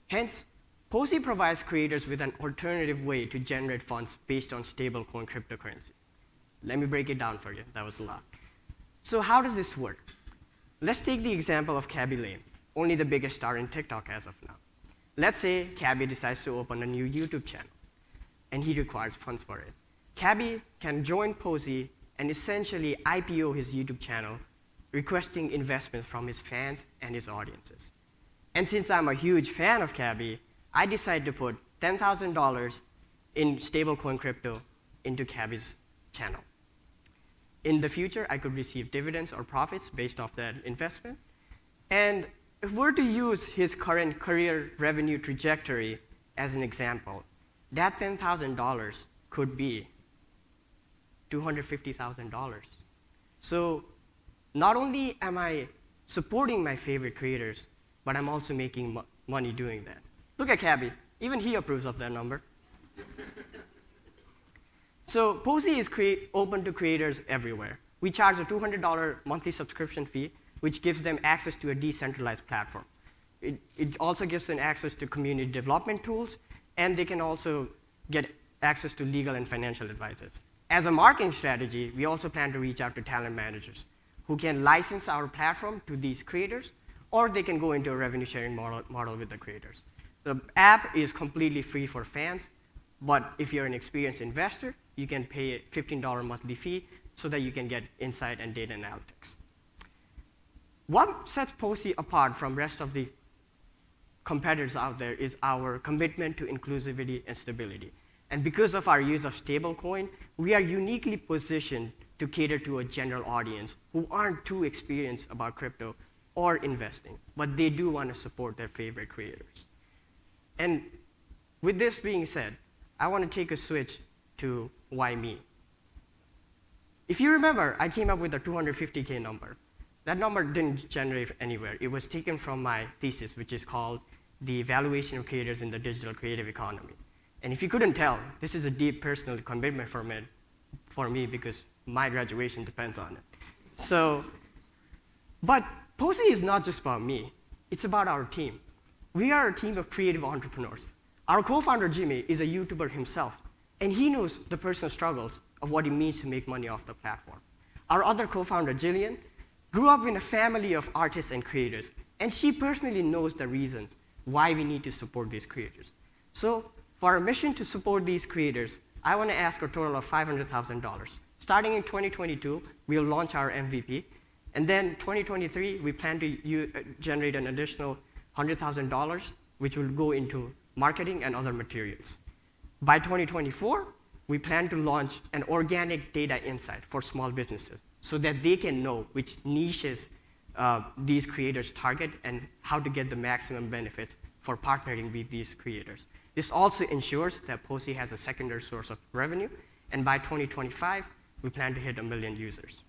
Hence, Posey provides creators with an alternative way to generate funds based on stablecoin cryptocurrency. Let me break it down for you. That was a lot. So how does this work? Let's take the example of Cabby Lane, only the biggest star in TikTok as of now. Let's say Cabby decides to open a new YouTube channel, and he requires funds for it. Cabby can join Posey and essentially IPO his YouTube channel, requesting investments from his fans and his audiences. And since I'm a huge fan of Cabby, I decided to put $10,000 in stablecoin crypto into Cabby's channel. In the future, I could receive dividends or profits based off that investment. And if we're to use his current career revenue trajectory as an example, that $10,000 could be $250,000. So not only am I supporting my favorite creators, but I'm also making money doing that. Look at Cabby. Even he approves of that number. So Posey is open to creators everywhere. We charge a $200 monthly subscription fee, which gives them access to a decentralized platform. It also gives them access to community development tools, and they can also get access to legal and financial advisors. As a marketing strategy, we also plan to reach out to talent managers who can license our platform to these creators, or they can go into a revenue sharing model with the creators. The app is completely free for fans, but if you're an experienced investor, you can pay a $15 monthly fee so that you can get insight and data analytics. What sets Posey apart from rest of the competitors out there is our commitment to inclusivity and stability. And because of our use of stablecoin, we are uniquely positioned to cater to a general audience who aren't too experienced about crypto or investing, but they do want to support their favorite creators. And with this being said, I want to take a switch to why me. If you remember, I came up with a $250K number. That number didn't generate anywhere. It was taken from my thesis, which is called The Evaluation of Creators in the Digital Creative Economy. And if you couldn't tell, this is a deep personal commitment for me because my graduation depends on it. But Posey is not just about me. It's about our team. We are a team of creative entrepreneurs. Our co-founder, Jimmy, is a YouTuber himself, and he knows the personal struggles of what it means to make money off the platform. Our other co-founder, Jillian, grew up in a family of artists and creators, and she personally knows the reasons why we need to support these creators. So for our mission to support these creators, I want to ask a total of $500,000. Starting in 2022, we'll launch our MVP, and then 2023, we plan to generate an additional $100,000, which will go into marketing and other materials. By 2024, we plan to launch an organic data insight for small businesses so that they can know which niches these creators target and how to get the maximum benefits for partnering with these creators. This also ensures that Posey has a secondary source of revenue, and by 2025, we plan to hit 1 million users.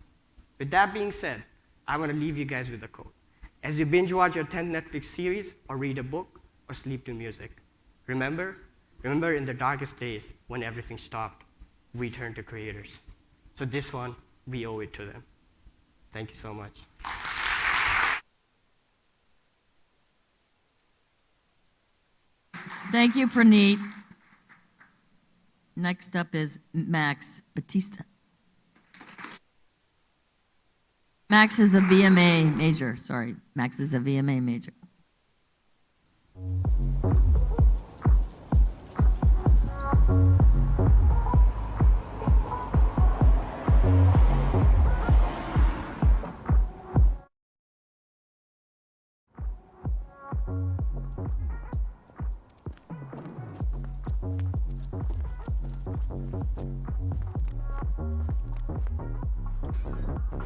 With that being said, I want to leave you guys with a quote. As you binge watch your 10th Netflix series, or read a book, or sleep to music, remember in the darkest days when everything stopped, we turned to creators. So this one, we owe it to them. Thank you so much. Thank you, Praneet. Next up is Max Batista. Max is a VMA major, sorry. Max is a VMA major.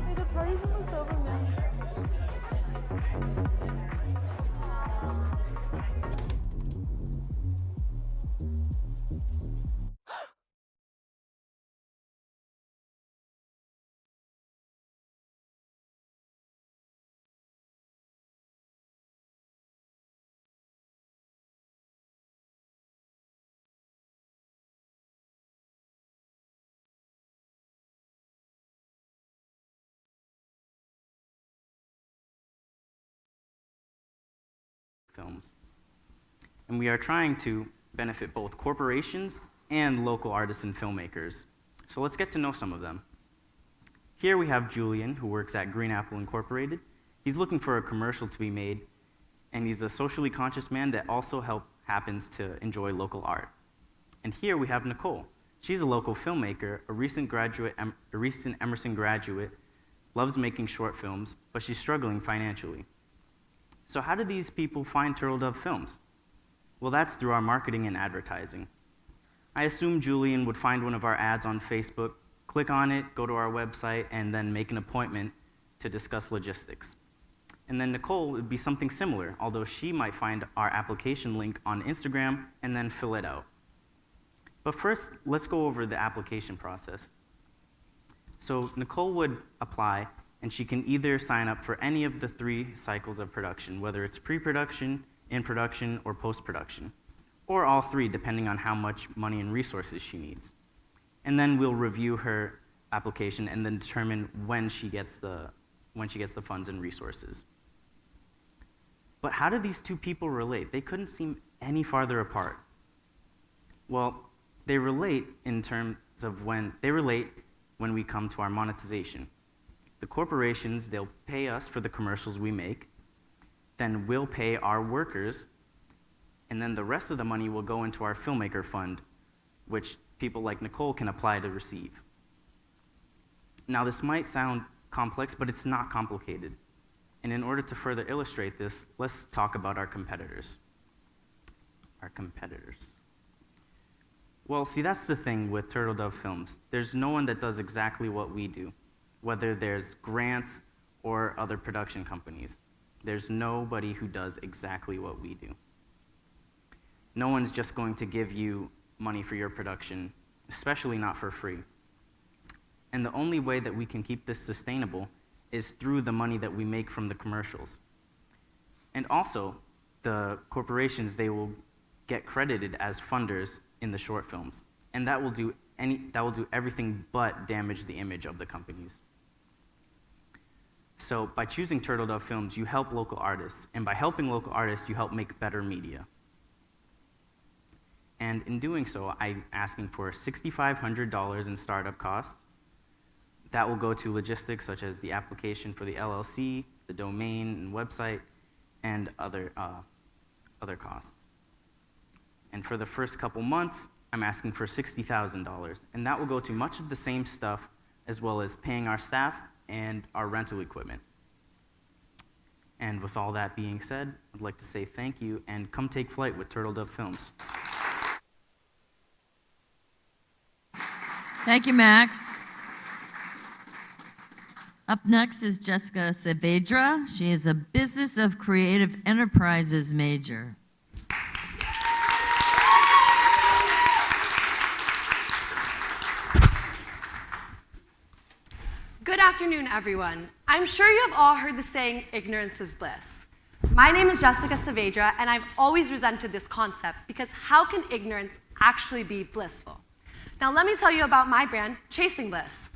Hey, the party's almost over, man. films. And we are trying to benefit both corporations and local artists and filmmakers. So let's get to know some of them. Here we have Julian, who works at Green Apple Incorporated. He's looking for a commercial to be made, and he's a socially conscious man that also happens to enjoy local art. And here we have Nicole. She's a local filmmaker, a recent Emerson graduate, loves making short films, but she's struggling financially. So how did these people find Turtle Dove Films? Well, that's through our marketing and advertising. I assume Julian would find one of our ads on Facebook, click on it, go to our website, and then make an appointment to discuss logistics. And then Nicole would be something similar, although she might find our application link on Instagram and then fill it out. But first, let's go over the application process. So Nicole would apply, and she can either sign up for any of the 3 cycles of production, whether it's pre-production, in production, or post-production, or all 3, depending on how much money and resources she needs. And then we'll review her application and then determine when she gets the funds and resources. But how do these 2 people relate? They couldn't seem any farther apart. Well, they relate in terms of when we come to our monetization. The corporations, they'll pay us for the commercials we make, then we'll pay our workers, and then the rest of the money will go into our filmmaker fund, which people like Nicole can apply to receive. Now, this might sound complex, but it's not complicated. And in order to further illustrate this, let's talk about our competitors. Our competitors. Well, see, that's the thing with Turtle Dove Films. There's no one that does exactly what we do, whether there's grants or other production companies. There's nobody who does exactly what we do. No one's just going to give you money for your production, especially not for free. And the only way that we can keep this sustainable is through the money that we make from the commercials. And also, the corporations, they will get credited as funders in the short films. And that will do everything but damage the image of the companies. So by choosing Turtle Dove Films, you help local artists, and by helping local artists, you help make better media. And in doing so, I'm asking for $6,500 in startup costs. That will go to logistics such as the application for the LLC, the domain and website, and other costs. And for the first couple months, I'm asking for $60,000, and that will go to much of the same stuff, as well as paying our staff and our rental equipment. And with all that being said, I'd like to say thank you, and come take flight with Turtle Dove Films. Thank you, Max. Up next is Jessica Saavedra. She is a Business of Creative Enterprises major. Good afternoon, everyone. I'm sure you have all heard the saying, ignorance is bliss. My name is Jessica Saavedra, and I've always resented this concept because how can ignorance actually be blissful? Now let me tell you about my brand, Chasing Bliss.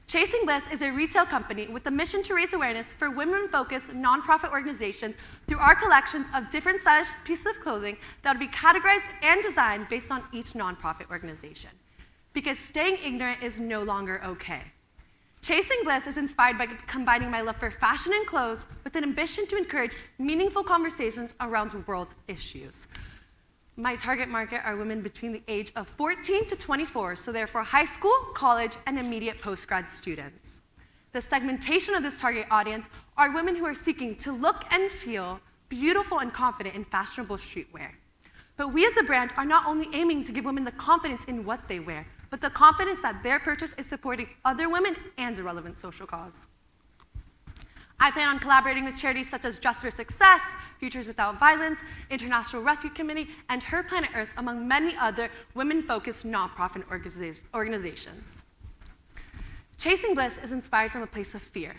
Chasing Bliss is a retail company with a mission to raise awareness for women-focused nonprofit organizations through our collections of different stylish pieces of clothing that would be categorized and designed based on each nonprofit organization. Because staying ignorant is no longer okay. Chasing Bliss is inspired by combining my love for fashion and clothes with an ambition to encourage meaningful conversations around world issues. My target market are women between the age of 14 to 24, so therefore high school, college, and immediate post-grad students. The segmentation of this target audience are women who are seeking to look and feel beautiful and confident in fashionable streetwear. But we as a brand are not only aiming to give women the confidence in what they wear, but the confidence that their purchase is supporting other women and a relevant social cause. I plan on collaborating with charities such as Just for Success, Futures Without Violence, International Rescue Committee, and Her Planet Earth, among many other women-focused nonprofit organizations. Chasing Bliss is inspired from a place of fear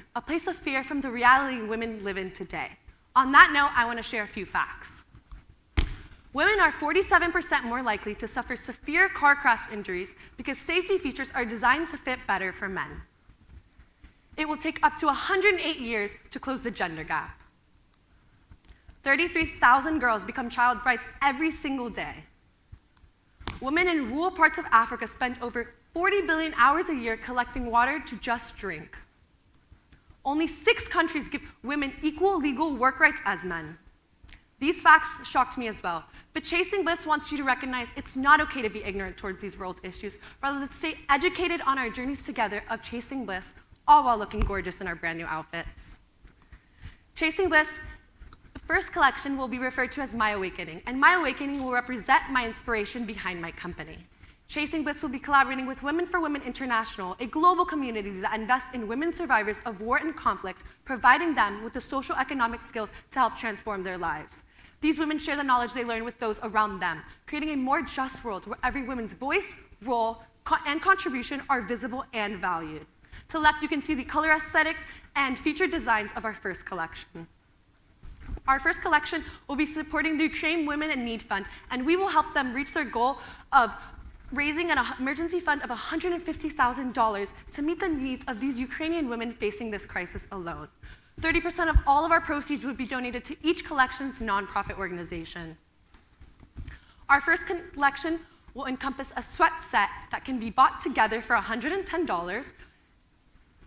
from the reality women live in today. On that note, I want to share a few facts. Women are 47% more likely to suffer severe car crash injuries because safety features are designed to fit better for men. It will take up to 108 years to close the gender gap. 33,000 girls become child brides every single day. Women in rural parts of Africa spend over 40 billion hours a year collecting water to just drink. Only 6 countries give women equal legal work rights as men. These facts shocked me as well, but Chasing Bliss wants you to recognize it's not okay to be ignorant towards these world issues, rather than stay educated on our journeys together of chasing bliss, all while looking gorgeous in our brand new outfits. Chasing Bliss, the first collection will be referred to as My Awakening, and My Awakening will represent my inspiration behind my company. Chasing Bliss will be collaborating with Women for Women International, a global community that invests in women survivors of war and conflict, providing them with the social economic skills to help transform their lives. These women share the knowledge they learn with those around them, creating a more just world where every woman's voice, role, and contribution are visible and valued. To the left, you can see the color aesthetic and featured designs of our first collection. Our first collection will be supporting the Ukraine Women in Need Fund, and we will help them reach their goal of raising an emergency fund of $150,000 to meet the needs of these Ukrainian women facing this crisis alone. 30% of all of our proceeds would be donated to each collection's nonprofit organization. Our first collection will encompass a sweat set that can be bought together for $110,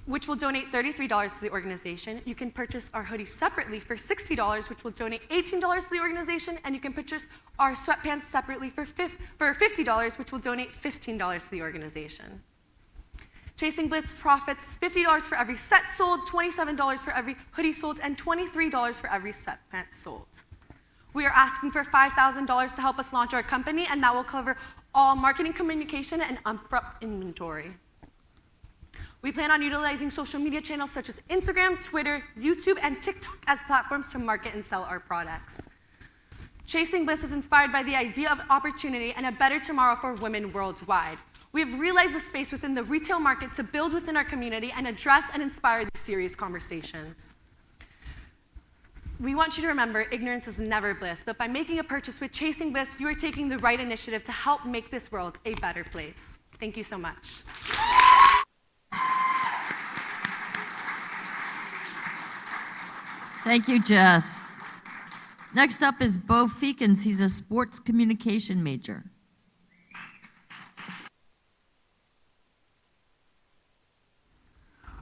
which will donate $33 to the organization. You can purchase our hoodies separately for $60, which will donate $18 to the organization, and you can purchase our sweatpants separately for $50, which will donate $15 to the organization. Chasing Bliss profits $50 for every set sold, $27 for every hoodie sold, and $23 for every sweatpants sold. We are asking for $5,000 to help us launch our company, and that will cover all marketing, communication, and upfront inventory. We plan on utilizing social media channels such as Instagram, Twitter, YouTube, and TikTok as platforms to market and sell our products. Chasing Bliss is inspired by the idea of opportunity and a better tomorrow for women worldwide. We have realized the space within the retail market to build within our community and address and inspire these serious conversations. We want you to remember, ignorance is never bliss, but by making a purchase with Chasing Bliss, you are taking the right initiative to help make this world a better place. Thank you so much. Thank you, Jess. Next up is Bo Feekins. He's a sports communication major.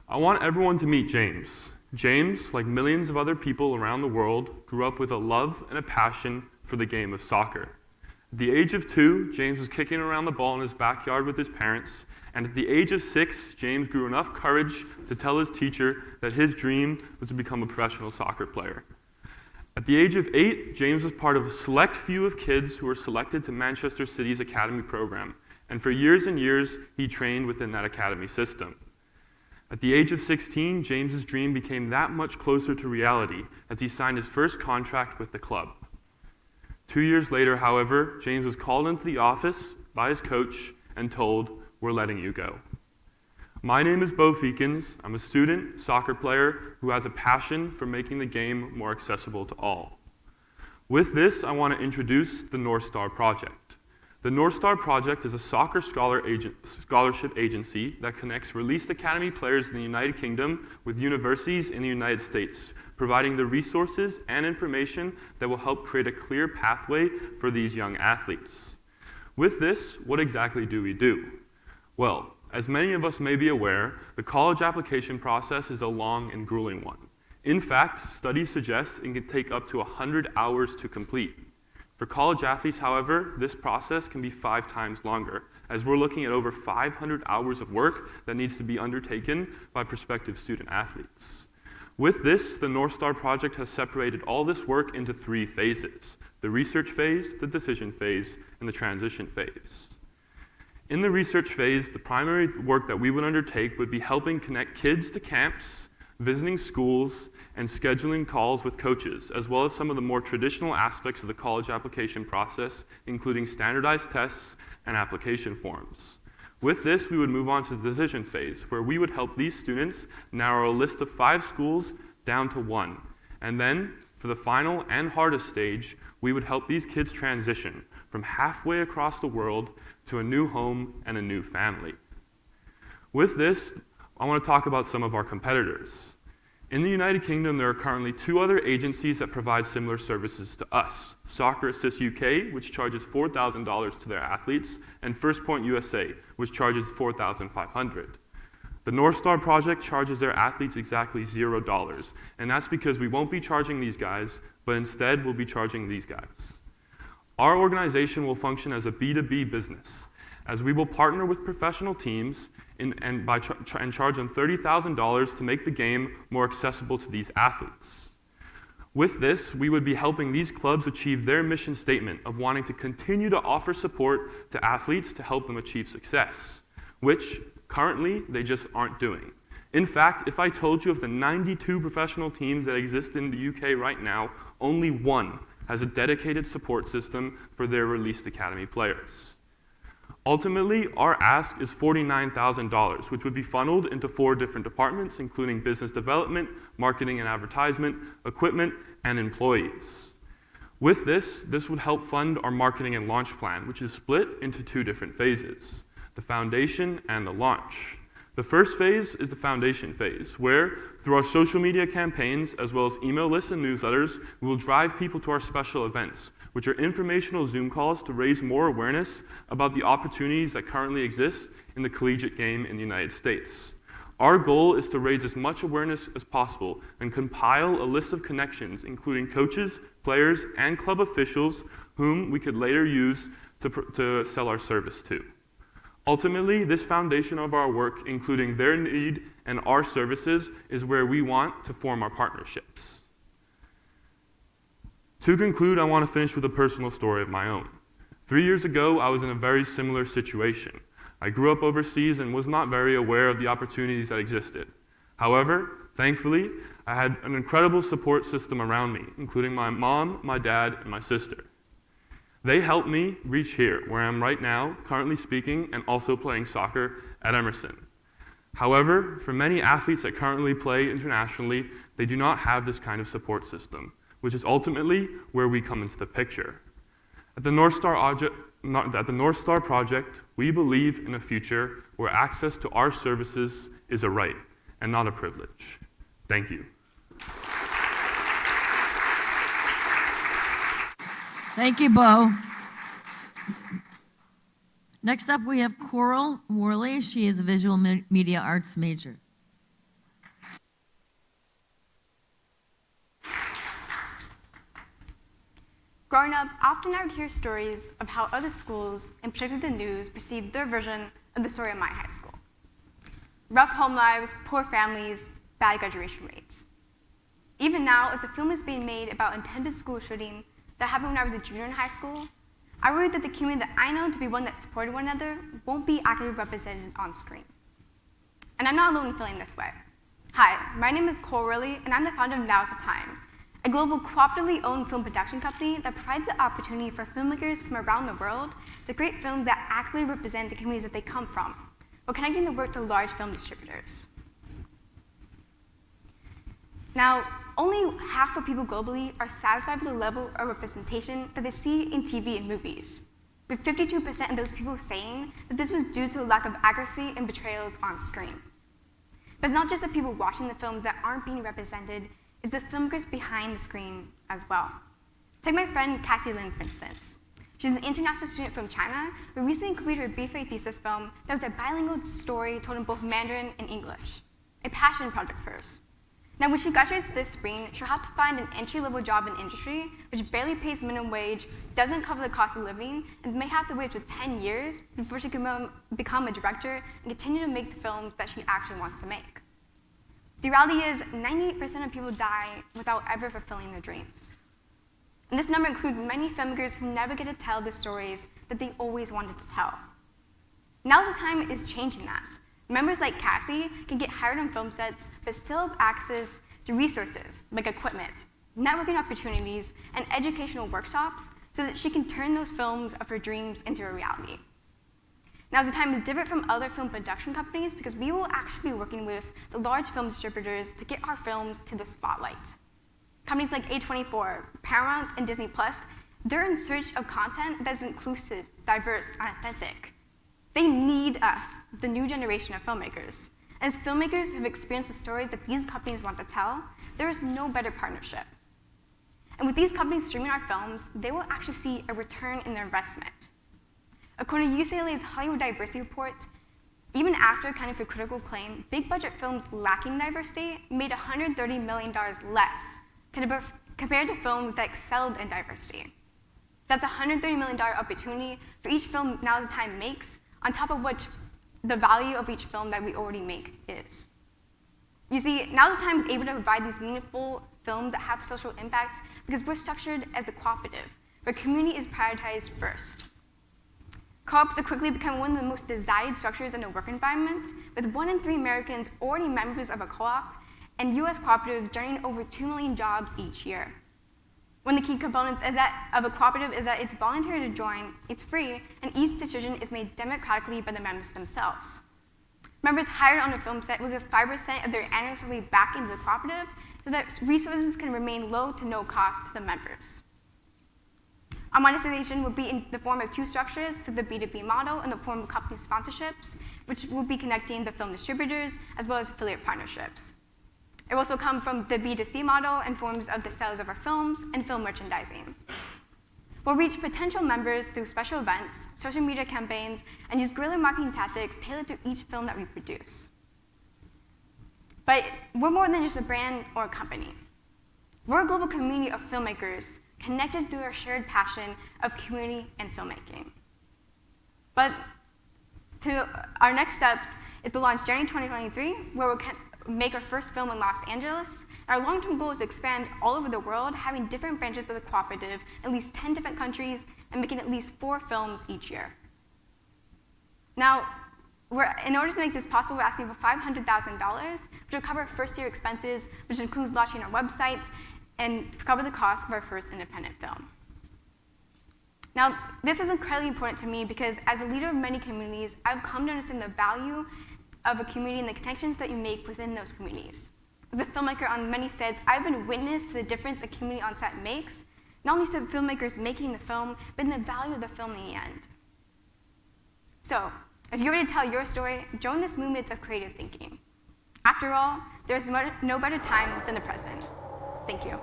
I want everyone to meet James. James, like millions of other people around the world, grew up with a love and a passion for the game of soccer. At the age of 2, James was kicking around the ball in his backyard with his parents, and at the age of 6, James grew enough courage to tell his teacher that his dream was to become a professional soccer player. At the age of 8, James was part of a select few of kids who were selected to Manchester City's academy program, and for years and years, he trained within that academy system. At the age of 16, James's dream became that much closer to reality as he signed his first contract with the club. 2 years later, however, James was called into the office by his coach and told, "We're letting you go." My name is Bo Feekins. I'm a student soccer player who has a passion for making the game more accessible to all. With this, I want to introduce the North Star Project. The North Star Project is a soccer scholarship agency that connects released academy players in the United Kingdom with universities in the United States, providing the resources and information that will help create a clear pathway for these young athletes. With this, what exactly do we do? Well, as many of us may be aware, the college application process is a long and grueling one. In fact, studies suggest it can take up to 100 hours to complete. For college athletes, however, this process can be 5 times longer, as we're looking at over 500 hours of work that needs to be undertaken by prospective student athletes. With this, the North Star Project has separated all this work into 3 phases: the research phase, the decision phase, and the transition phase. In the research phase, the primary work that we would undertake would be helping connect kids to camps, visiting schools, and scheduling calls with coaches, as well as some of the more traditional aspects of the college application process, including standardized tests and application forms. With this, we would move on to the decision phase, where we would help these students narrow a list of 5 schools down to 1. And then, for the final and hardest stage, we would help these kids transition from halfway across the world to a new home and a new family. With this, I want to talk about some of our competitors. In the United Kingdom, there are currently 2 other agencies that provide similar services to us: Soccer Assist UK, which charges $4,000 to their athletes, and First Point USA, which charges $4,500. The North Star Project charges their athletes exactly $0, and that's because we won't be charging these guys, but instead we'll be charging these guys. Our organization will function as a B2B business, as we will partner with professional teams and charge them $30,000 to make the game more accessible to these athletes. With this, we would be helping these clubs achieve their mission statement of wanting to continue to offer support to athletes to help them achieve success, which currently they just aren't doing. In fact, if I told you of the 92 professional teams that exist in the UK right now, only 1 has a dedicated support system for their released academy players. Ultimately, our ask is $49,000, which would be funneled into 4 different departments, including business development, marketing and advertisement, equipment, and employees. With this would help fund our marketing and launch plan, which is split into 2 different phases: the foundation and the launch. The first phase is the foundation phase, where, through our social media campaigns, as well as email lists and newsletters, we will drive people to our special events, which are informational Zoom calls to raise more awareness about the opportunities that currently exist in the collegiate game in the United States. Our goal is to raise as much awareness as possible and compile a list of connections, including coaches, players, and club officials whom we could later use to sell our service to. Ultimately, this foundation of our work, including their need and our services, is where we want to form our partnerships. To conclude, I want to finish with a personal story of my own. 3 years ago, I was in a very similar situation. I grew up overseas and was not very aware of the opportunities that existed. However, thankfully, I had an incredible support system around me, including my mom, my dad, and my sister. They helped me reach here, where I am right now, currently speaking and also playing soccer at Emerson. However, for many athletes that currently play internationally, they do not have this kind of support system, which is ultimately where we come into the picture. At the North Star Project, we believe in a future where access to our services is a right and not a privilege. Thank you. Thank you, Bo. Next up, we have Coral Worley. She is a visual media arts major. Growing up, often I would hear stories of how other schools, and particularly the news, perceived their version of the story of my high school. Rough home lives, poor families, bad graduation rates. Even now, as the film is being made about an attempted school shooting that happened when I was a junior in high school, I worry that the community that I know to be one that supported one another won't be accurately represented on screen. And I'm not alone in feeling this way. Hi, my name is Cole Worley, and I'm the founder of Now's the Time, a global cooperatively owned film production company that provides the opportunity for filmmakers from around the world to create films that accurately represent the communities that they come from, while connecting the work to large film distributors. Now, only half of people globally are satisfied with the level of representation that they see in TV and movies, with 52% of those people saying that this was due to a lack of accuracy and portrayals on screen. But it's not just the people watching the films that aren't being represented, it's the filmmakers behind the screen as well. Take my friend Cassie Lin, for instance. She's an international student from China who recently completed her BFA thesis film that was a bilingual story told in both Mandarin and English, a passion project for hers. Now, when she graduates this spring, she'll have to find an entry-level job in industry, which barely pays minimum wage, doesn't cover the cost of living, and may have to wait for 10 years before she can become a director and continue to make the films that she actually wants to make. The reality is, 98% of people die without ever fulfilling their dreams. And this number includes many filmmakers who never get to tell the stories that they always wanted to tell. Now's the time is changing that. Members like Cassie can get hired on film sets, but still have access to resources like equipment, networking opportunities, and educational workshops so that she can turn those films of her dreams into a reality. Now's the time is different from other film production companies because we will actually be working with the large film distributors to get our films to the spotlight. Companies like A24, Paramount, and Disney+, they're in search of content that's inclusive, diverse, and authentic. They need us, the new generation of filmmakers. As filmmakers who have experienced the stories that these companies want to tell, there is no better partnership. And with these companies streaming our films, they will actually see a return in their investment. According to UCLA's Hollywood Diversity Report, even after accounting for critical acclaim, big budget films lacking diversity made $130 million less compared to films that excelled in diversity. That's a $130 million opportunity for each film Now's the Time makes, on top of which the value of each film that we already make is. You see, Now's the Time is able to provide these meaningful films that have social impact because we're structured as a cooperative, where community is prioritized first. Co-ops have quickly become one of the most desired structures in a work environment, with 1 in 3 Americans already members of a co-op, and US cooperatives generating over 2 million jobs each year. One of the key components of a cooperative is that it's voluntary to join, it's free, and each decision is made democratically by the members themselves. Members hired on a film set will give 5% of their annual salary back into the cooperative so that resources can remain low to no cost to the members. Our monetization will be in the form of 2 structures, so the B2B model in the form of company sponsorships, which will be connecting the film distributors, as well as affiliate partnerships. It will also come from the B2C model in forms of the sales of our films and film merchandising. We'll reach potential members through special events, social media campaigns, and use guerrilla marketing tactics tailored to each film that we produce. But we're more than just a brand or a company. We're a global community of filmmakers connected through our shared passion of community and filmmaking. But our next steps is to launch Journey 2023, where we'll make our first film in Los Angeles. Our long-term goal is to expand all over the world, having different branches of the cooperative, at least 10 different countries, and making at least 4 films each year. Now, in order to make this possible, we're asking for $500,000, which will cover first-year expenses, which includes launching our website, and cover the cost of our first independent film. Now, this is incredibly important to me because as a leader of many communities, I've come to understand the value of a community and the connections that you make within those communities. As a filmmaker on many sets, I've been witness to the difference a community on set makes, not only to the filmmakers making the film, but in the value of the film in the end. So, if you're ready to tell your story, join this movement of creative thinking. After all, there's no better time than the present. Thank you.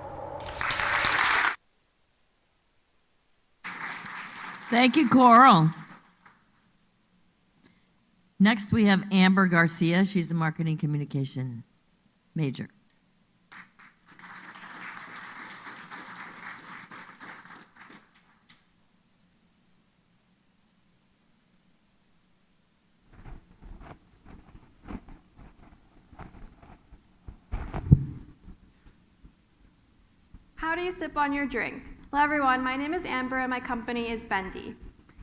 Thank you, Coral. Next, we have Amber Garcia. She's the marketing communication major. How do you sip on your drink? Hello everyone, my name is Amber and my company is Bendy.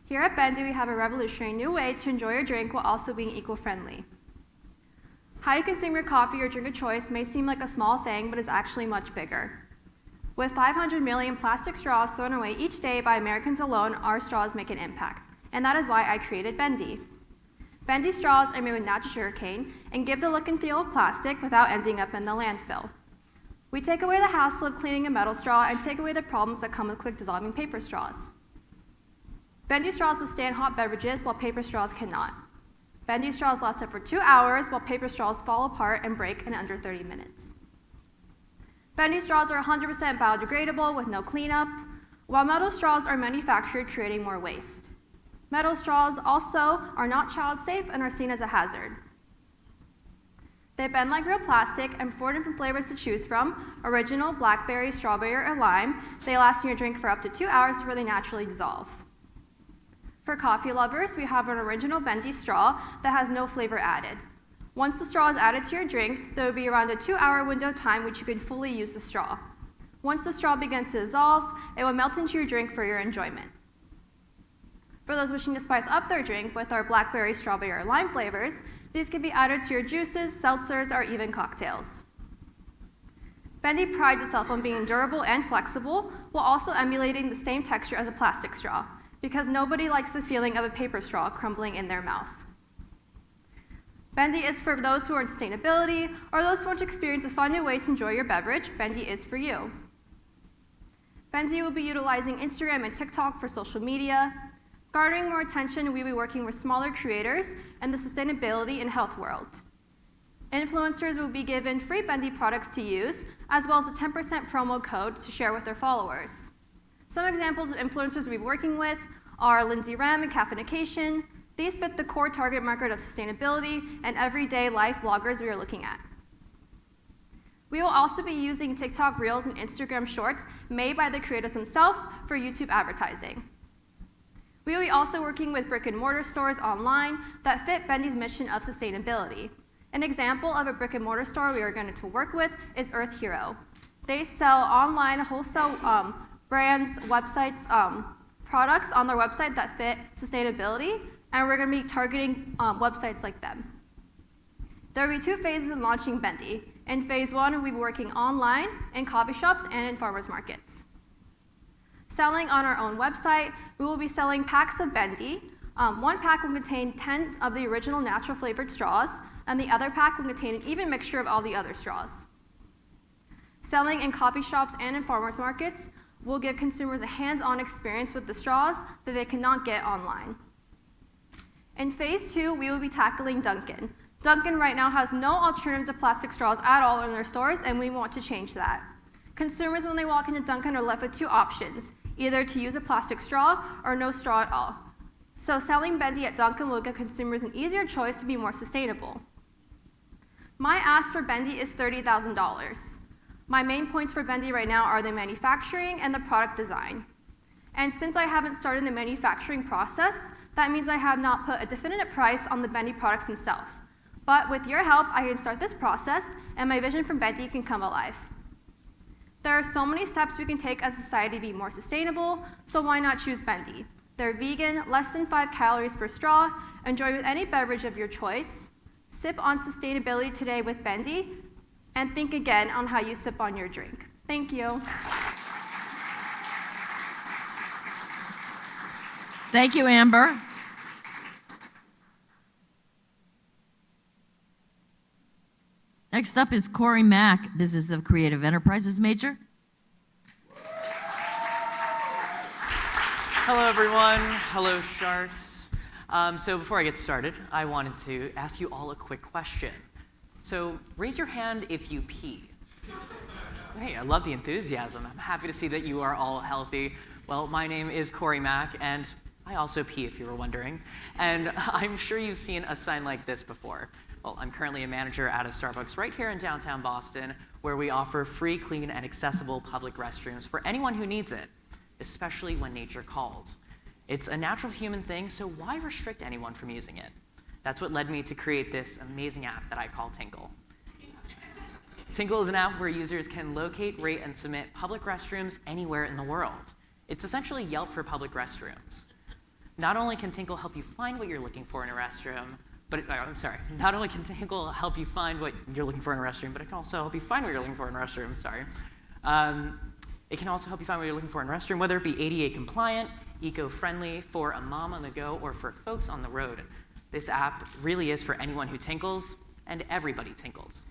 Here at Bendy, we have a revolutionary new way to enjoy your drink while also being eco-friendly. How you consume your coffee or drink of choice may seem like a small thing, but is actually much bigger. With 500 million plastic straws thrown away each day by Americans alone, our straws make an impact. And that is why I created Bendy. Bendy straws are made with natural sugarcane and give the look and feel of plastic without ending up in the landfill. We take away the hassle of cleaning a metal straw and take away the problems that come with quick dissolving paper straws. Bendy straws withstand hot beverages while paper straws cannot. Bendy straws last up for 2 hours while paper straws fall apart and break in under 30 minutes. Bendy straws are 100% biodegradable with no cleanup, while metal straws are manufactured creating more waste. Metal straws also are not child safe and are seen as a hazard. They bend like real plastic and 4 different flavors to choose from: original, blackberry, strawberry, or lime. They last in your drink for up to 2 hours before they naturally dissolve. For coffee lovers, we have an original Bendy straw that has no flavor added. Once the straw is added to your drink, there will be around a 2-hour window of time which you can fully use the straw. Once the straw begins to dissolve, it will melt into your drink for your enjoyment. For those wishing to spice up their drink with our blackberry, strawberry, or lime flavors, these can be added to your juices, seltzers, or even cocktails. Bendy prides itself on being durable and flexible, while also emulating the same texture as a plastic straw, because nobody likes the feeling of a paper straw crumbling in their mouth. Bendy is for those who are in sustainability, or those who want to experience a fun new way to enjoy your beverage. Bendy is for you. Bendy will be utilizing Instagram and TikTok for social media. Garnering more attention, we'll be working with smaller creators in the sustainability and health world. Influencers will be given free Bendy products to use, as well as a 10% promo code to share with their followers. Some examples of influencers we'll be working with are Lindsay Rem and Caffeination. These fit the core target market of sustainability and everyday life vloggers we are looking at. We will also be using TikTok Reels and Instagram Shorts made by the creators themselves for YouTube advertising. We will be also working with brick and mortar stores online that fit Bendy's mission of sustainability. An example of a brick and mortar store we are going to work with is Earth Hero. They sell online wholesale brands, websites, products on their website that fit sustainability, and we're going to be targeting websites like them. There will be 2 phases in launching Bendy. In phase 1, we'll be working online, in coffee shops, and in farmers markets. Selling on our own website, we will be selling packs of Bendy. 1 pack will contain 10 of the original natural flavored straws, and the other pack will contain an even mixture of all the other straws. Selling in coffee shops and in farmers markets will give consumers a hands-on experience with the straws that they cannot get online. In phase 2, we will be tackling Dunkin'. Dunkin' right now has no alternatives to plastic straws at all in their stores, and we want to change that. Consumers, when they walk into Dunkin', are left with 2 options, either to use a plastic straw or no straw at all. So selling Bendy at Dunkin' will give consumers an easier choice to be more sustainable. My ask for Bendy is $30,000. My main points for Bendy right now are the manufacturing and the product design. And since I haven't started the manufacturing process, that means I have not put a definitive price on the Bendy products themselves. But with your help, I can start this process, and my vision for Bendy can come alive. There are so many steps we can take as a society to be more sustainable, so why not choose Bendy? They're vegan, less than 5 calories per straw, enjoy with any beverage of your choice. Sip on sustainability today with Bendy, and think again on how you sip on your drink. Thank you. Thank you, Amber. Next up is Corey Mack, Business of Creative Enterprises major. Hello, everyone. Hello, Sharks. So before I get started, I wanted to ask you all a quick question. So raise your hand if you pee. Hey, I love the enthusiasm. I'm happy to see that you are all healthy. Well, my name is Corey Mack, and I also pee, if you were wondering. And I'm sure you've seen a sign like this before. Well, I'm currently a manager at a Starbucks right here in downtown Boston, where we offer free, clean, and accessible public restrooms for anyone who needs it, especially when nature calls. It's a natural human thing, so why restrict anyone from using it? That's what led me to create this amazing app that I call Tinkle. Tinkle is an app where users can locate, rate, and submit public restrooms anywhere in the world. It's essentially Yelp for public restrooms. Not only can Tinkle help you find what you're looking for in a restroom, not only can Tinkle help you find what you're looking for in a restroom, but it can also help you find what you're looking for in a restroom, It can also help you find what you're looking for in a restroom, whether it be ADA compliant, eco-friendly, for a mom on the go, or for folks on the road. This app really is for anyone who tinkles, and everybody tinkles.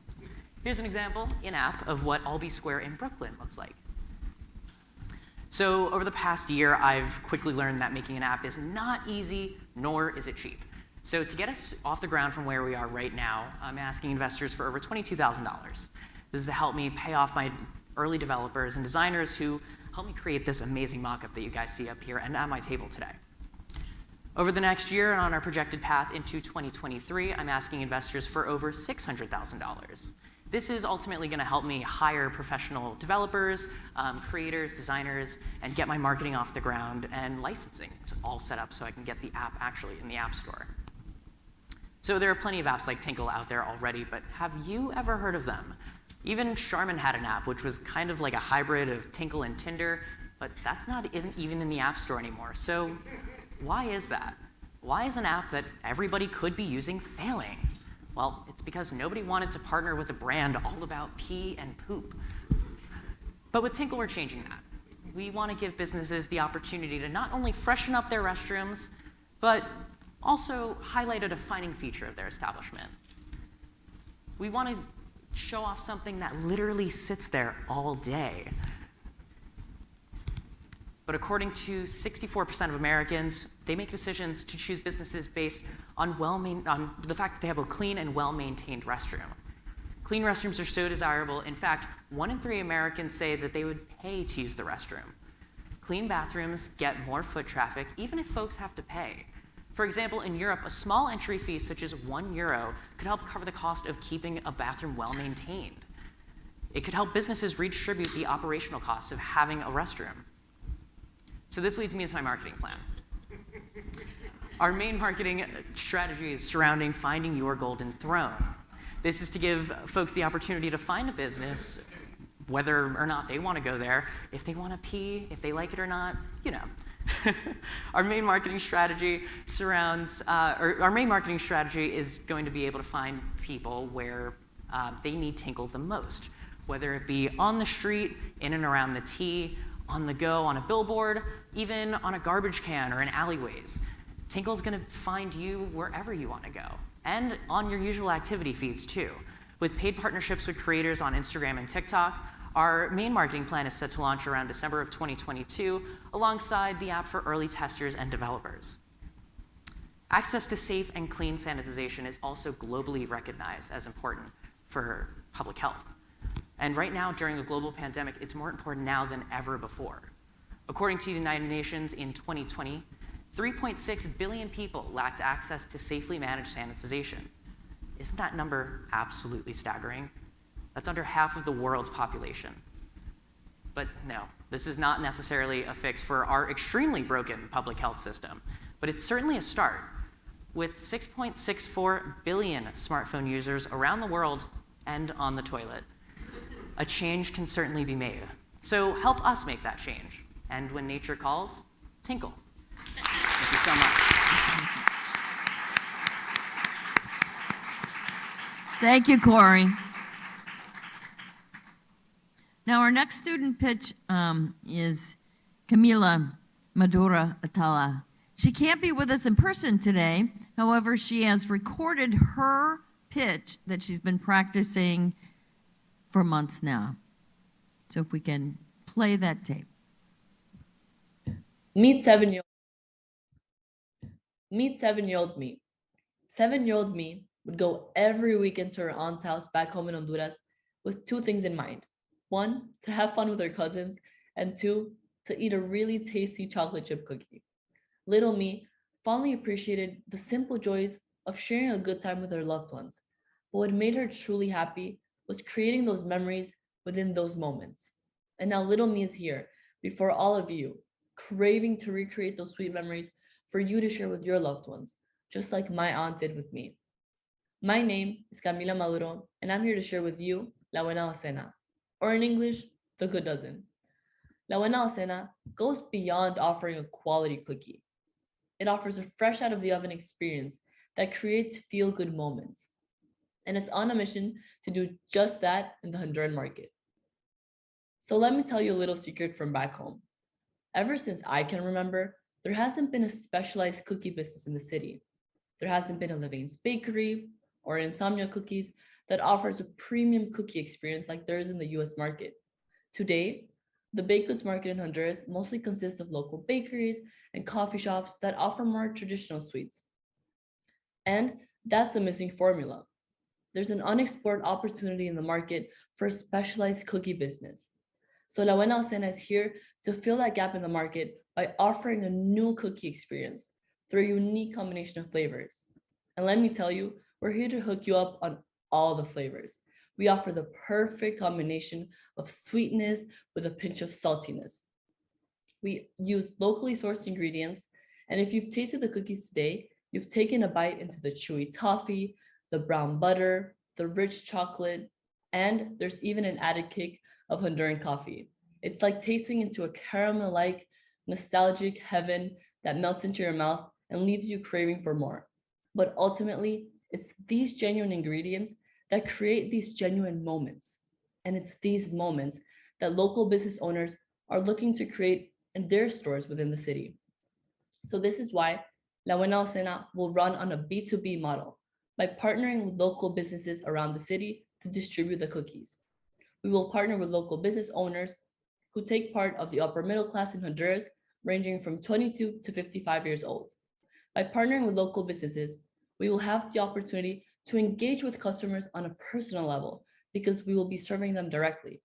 Here's an example in-app of what Albee Square in Brooklyn looks like. So over the past year, I've quickly learned that making an app is not easy, nor is it cheap. So to get us off the ground from where we are right now, I'm asking investors for over $22,000. This is to help me pay off my early developers and designers who helped me create this amazing mock-up that you guys see up here and at my table today. Over the next year and on our projected path into 2023, I'm asking investors for over $600,000. This is ultimately going to help me hire professional developers, creators, designers, and get my marketing off the ground and licensing all set up so I can get the app actually in the App Store. So there are plenty of apps like Tinkle out there already, but have you ever heard of them? Even Charmin had an app, which was kind of like a hybrid of Tinkle and Tinder, but that's not even in the App Store anymore. So why is that? Why is an app that everybody could be using failing? Well, it's because nobody wanted to partner with a brand all about pee and poop. But with Tinkle, we're changing that. We want to give businesses the opportunity to not only freshen up their restrooms, but also highlight a defining feature of their establishment. We want to show off something that literally sits there all day. But according to 64% of Americans, they make decisions to choose businesses based on the fact that they have a clean and well-maintained restroom. Clean restrooms are so desirable. In fact, 1 in 3 Americans say that they would pay to use the restroom. Clean bathrooms get more foot traffic, even if folks have to pay. For example, in Europe, a small entry fee such as €1 could help cover the cost of keeping a bathroom well-maintained. It could help businesses redistribute the operational costs of having a restroom. So this leads me to my marketing plan. Our main marketing strategy is surrounding finding your golden throne. This is to give folks the opportunity to find a business, whether or not they want to go there, if they want to pee, if they like it or not, you know. Our main marketing strategy is going to be able to find people where they need Tinkle the most, whether it be on the street, in and around the T, on the go, on a billboard, even on a garbage can or in alleyways. Tinkle's going to find you wherever you want to go, and on your usual activity feeds too. With paid partnerships with creators on Instagram and TikTok, our main marketing plan is set to launch around December of 2022, alongside the app for early testers and developers. Access to safe and clean sanitization is also globally recognized as important for public health. And right now, during a global pandemic, it's more important now than ever before. According to the United Nations, in 2020, 3.6 billion people lacked access to safely managed sanitization. Isn't that number absolutely staggering? That's under half of the world's population. But no, this is not necessarily a fix for our extremely broken public health system, but it's certainly a start. With 6.64 billion smartphone users around the world and on the toilet, a change can certainly be made. So help us make that change. And when nature calls, tinkle. Thank you so much. Thank you, Corey. Now, our next student pitch is Camila Madura Atala. She can't be with us in person today. However, she has recorded her pitch that she's been practicing for months now. So if we can play that tape. Meet seven-year-old me. 7-year-old me would go every weekend to her aunt's house back home in Honduras with 2 things in mind. 1, to have fun with her cousins, and 2, to eat a really tasty chocolate chip cookie. Little me fondly appreciated the simple joys of sharing a good time with her loved ones. But what made her truly happy was creating those memories within those moments. And now little me is here before all of you, craving to recreate those sweet memories for you to share with your loved ones, just like my aunt did with me. My name is Camila Maduro, and I'm here to share with you La Buena Docena, or in English, the good dozen. La Buena Docena goes beyond offering a quality cookie. It offers a fresh out of the oven experience that creates feel good moments. And it's on a mission to do just that in the Honduran market. So let me tell you a little secret from back home. Ever since I can remember, there hasn't been a specialized cookie business in the city. There hasn't been a Levain's Bakery or Insomnia Cookies that offers a premium cookie experience like there is in the US market. Today, the baked goods market in Honduras mostly consists of local bakeries and coffee shops that offer more traditional sweets. And that's the missing formula. There's an unexplored opportunity in the market for a specialized cookie business. So La Buena Docena is here to fill that gap in the market by offering a new cookie experience through a unique combination of flavors. And let me tell you, we're here to hook you up on all the flavors. We offer the perfect combination of sweetness with a pinch of saltiness. We use locally sourced ingredients, and if you've tasted the cookies today, you've taken a bite into the chewy toffee, the brown butter, the rich chocolate, and there's even an added kick of Honduran coffee. It's like tasting into a caramel-like, nostalgic heaven that melts into your mouth and leaves you craving for more. But ultimately, it's these genuine ingredients that create these genuine moments. And it's these moments that local business owners are looking to create in their stores within the city. So this is why La Buena Docena will run on a B2B model by partnering with local businesses around the city to distribute the cookies. We will partner with local business owners who take part of the upper middle class in Honduras, ranging from 22 to 55 years old. By partnering with local businesses, we will have the opportunity to engage with customers on a personal level because we will be serving them directly.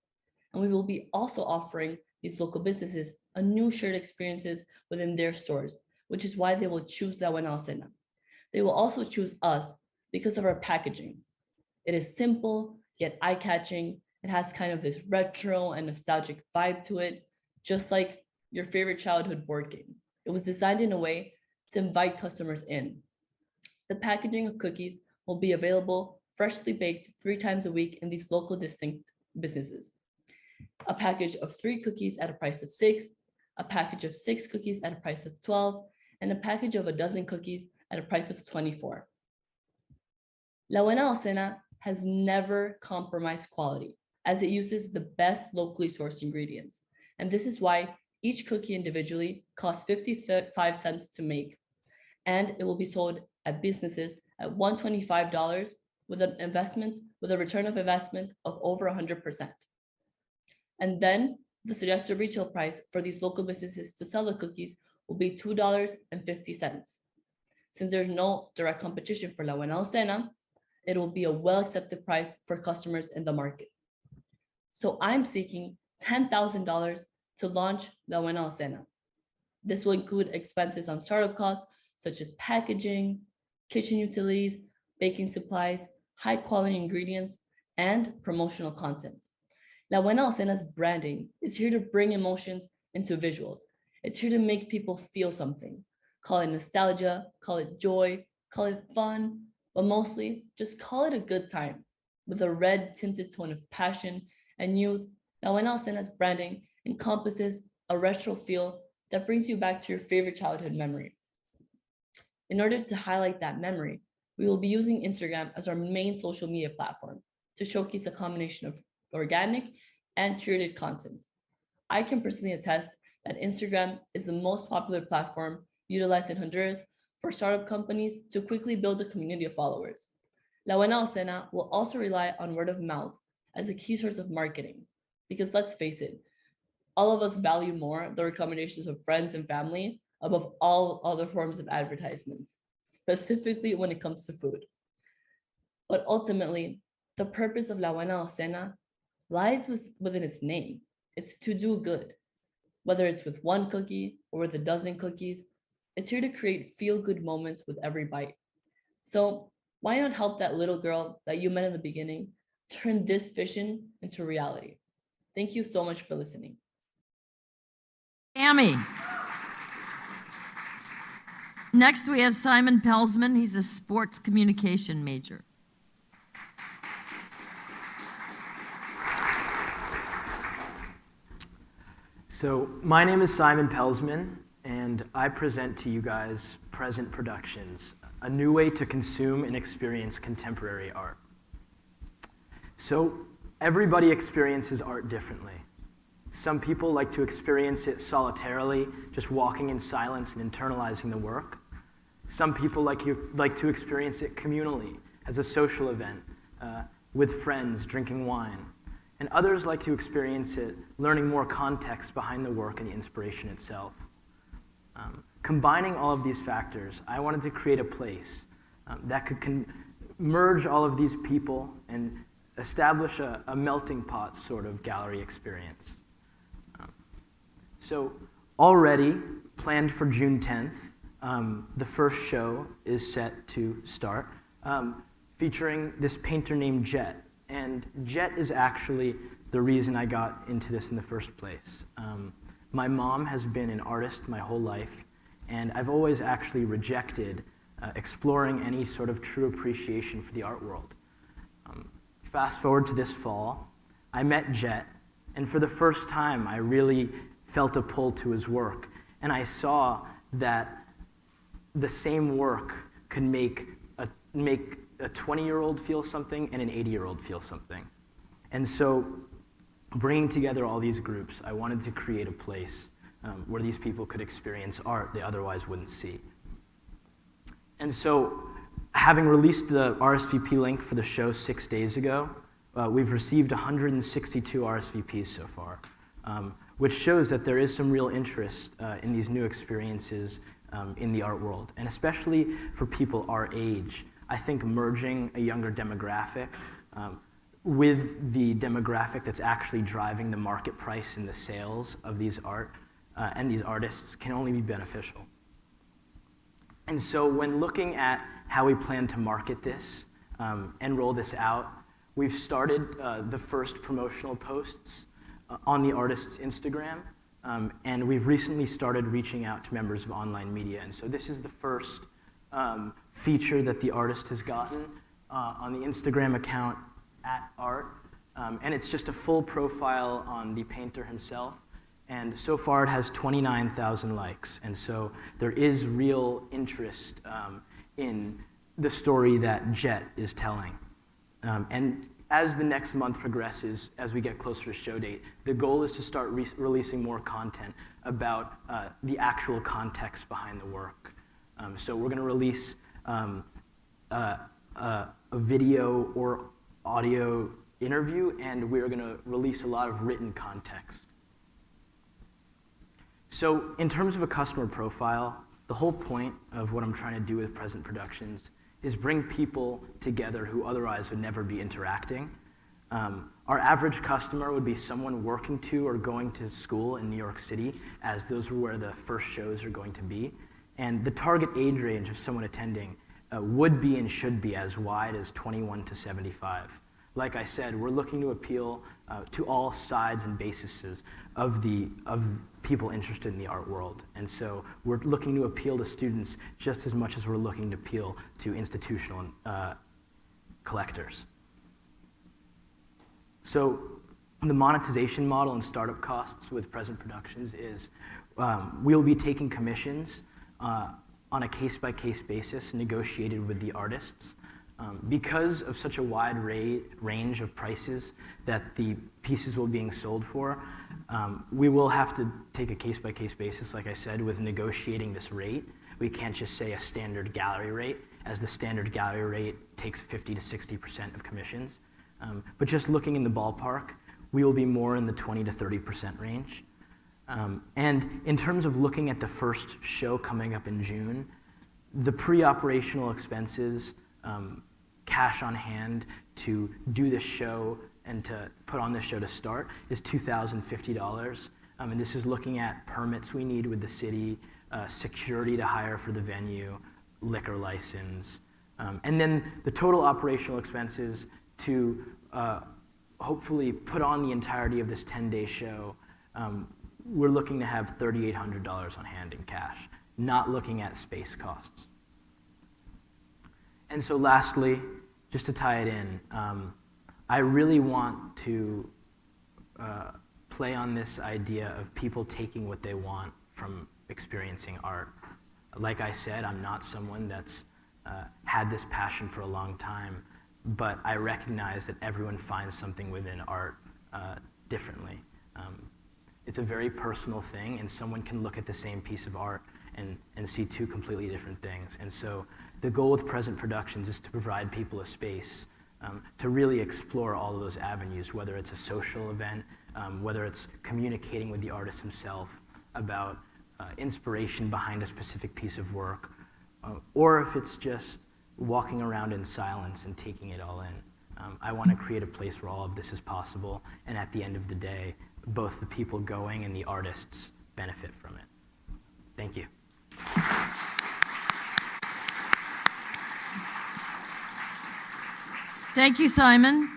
And we will be also offering these local businesses a new shared experiences within their stores, which is why they will choose La Buena Docena. They will also choose us because of our packaging. It is simple, yet eye-catching. It has kind of this retro and nostalgic vibe to it, just like your favorite childhood board game. It was designed in a way to invite customers in. The packaging of cookies will be available freshly baked 3 times a week in these local distinct businesses. A package of 3 cookies at a price of 6, a package of 6 cookies at a price of 12, and a package of a dozen cookies at a price of 24. La Buena Docena has never compromised quality, as it uses the best locally sourced ingredients. And this is why each cookie individually costs 55 cents to make, and it will be sold at businesses at $125 with a return of investment of over 100%. And then the suggested retail price for these local businesses to sell the cookies will be $2.50. Since there's no direct competition for La Buena Docena, it will be a well-accepted price for customers in the market. So I'm seeking $10,000 to launch La Buena Docena. This will include expenses on startup costs, such as packaging, kitchen utilities, baking supplies, high-quality ingredients, and promotional content. La Buena Docena's branding is here to bring emotions into visuals. It's here to make people feel something. Call it nostalgia, call it joy, call it fun, but mostly just call it a good time. With a red tinted tone of passion and youth, La Buena Docena's branding encompasses a retro feel that brings you back to your favorite childhood memory. In order to highlight that memory, we will be using Instagram as our main social media platform to showcase a combination of organic and curated content. I can personally attest that Instagram is the most popular platform utilized in Honduras for startup companies to quickly build a community of followers. La Buena Docena will also rely on word of mouth as a key source of marketing, because let's face it, all of us value more the recommendations of friends and family above all other forms of advertisements, specifically when it comes to food. But ultimately, the purpose of La Buena Docena lies within its name. It's to do good. Whether it's with 1 cookie or with a dozen cookies, It's here to create feel-good moments with every bite. So why not help that little girl that you met in the beginning turn this vision into reality? Thank you so much for listening. Amy. Next, we have Simon Pelsman. He's a sports communication major. So my name is Simon Pelsman, and I present to you guys Present Productions, a new way to consume and experience contemporary art. So everybody experiences art differently. Some people like to experience it solitarily, just walking in silence and internalizing the work. Some people like to experience it communally, as a social event, with friends drinking wine. And others like to experience it learning more context behind the work and the inspiration itself. Combining all of these factors, I wanted to create a place that could merge all of these people and establish a melting pot sort of gallery experience. So already planned for June 10th, the first show is set to start, featuring this painter named Jet. And Jet is actually the reason I got into this in the first place. My mom has been an artist my whole life, and I've always actually rejected exploring any sort of true appreciation for the art world. Fast forward to this fall, I met Jet, and for the first time I really felt a pull to his work, and I saw that the same work could make a 20-year-old feel something and an 80-year-old feel something. And so bringing together all these groups, I wanted to create a place where these people could experience art they otherwise wouldn't see. And so having released the RSVP link for the show 6 days ago, we've received 162 RSVPs so far, which shows that there is some real interest in these new experiences in the art world, and especially for people our age. I think merging a younger demographic with the demographic that's actually driving the market price and the sales of these art and these artists can only be beneficial. And so when looking at how we plan to market this and roll this out, we've started the first promotional posts on the artist's Instagram, and we've recently started reaching out to members of online media. And so this is the first feature that the artist has gotten on the Instagram account @art, and it's just a full profile on the painter himself, and so far it has 29,000 likes, and so there is real interest in the story that Jet is telling. And as the next month progresses, as we get closer to show date, the goal is to start releasing more content about the actual context behind the work. So we're going to release a video or audio interview, and we're going to release a lot of written context. So in terms of a customer profile, the whole point of what I'm trying to do with Present Productions is bring people together who otherwise would never be interacting. Our average customer would be someone working to or going to school in New York City, as those are where the first shows are going to be. And the target age range of someone attending would be and should be as wide as 21 to 75. Like I said, we're looking to appeal to all sides and bases of people interested in the art world. And so we're looking to appeal to students just as much as we're looking to appeal to institutional collectors. So the monetization model and startup costs with Present Productions is we'll be taking commissions on a case-by-case basis negotiated with the artists. Because of such a wide range of prices that the pieces will be being sold for, we will have to take a case-by-case basis, like I said, with negotiating this rate. We can't just say a standard gallery rate, as the standard gallery rate takes 50 to 60% of commissions. But just looking in the ballpark, we will be more in the 20 to 30% range. And in terms of looking at the first show coming up in June, the pre-operational expenses, cash on hand to do this show and to put on this show to start is $2,050. And this is looking at permits we need with the city, security to hire for the venue, liquor license, and then the total operational expenses to hopefully put on the entirety of this 10-day show. We're looking to have $3,800 on hand in cash, not looking at space costs. And so lastly, just to tie it in, I really want to play on this idea of people taking what they want from experiencing art. Like I said, I'm not someone that's had this passion for a long time, but I recognize that everyone finds something within art differently. It's a very personal thing, and someone can look at the same piece of art and see two completely different things. And so the goal with Present Productions is to provide people a space to really explore all of those avenues, whether it's a social event, whether it's communicating with the artist himself about inspiration behind a specific piece of work, or if it's just walking around in silence and taking it all in. I want to create a place where all of this is possible, and at the end of the day, both the people going and the artists benefit from it. Thank you. Thank you, Simon.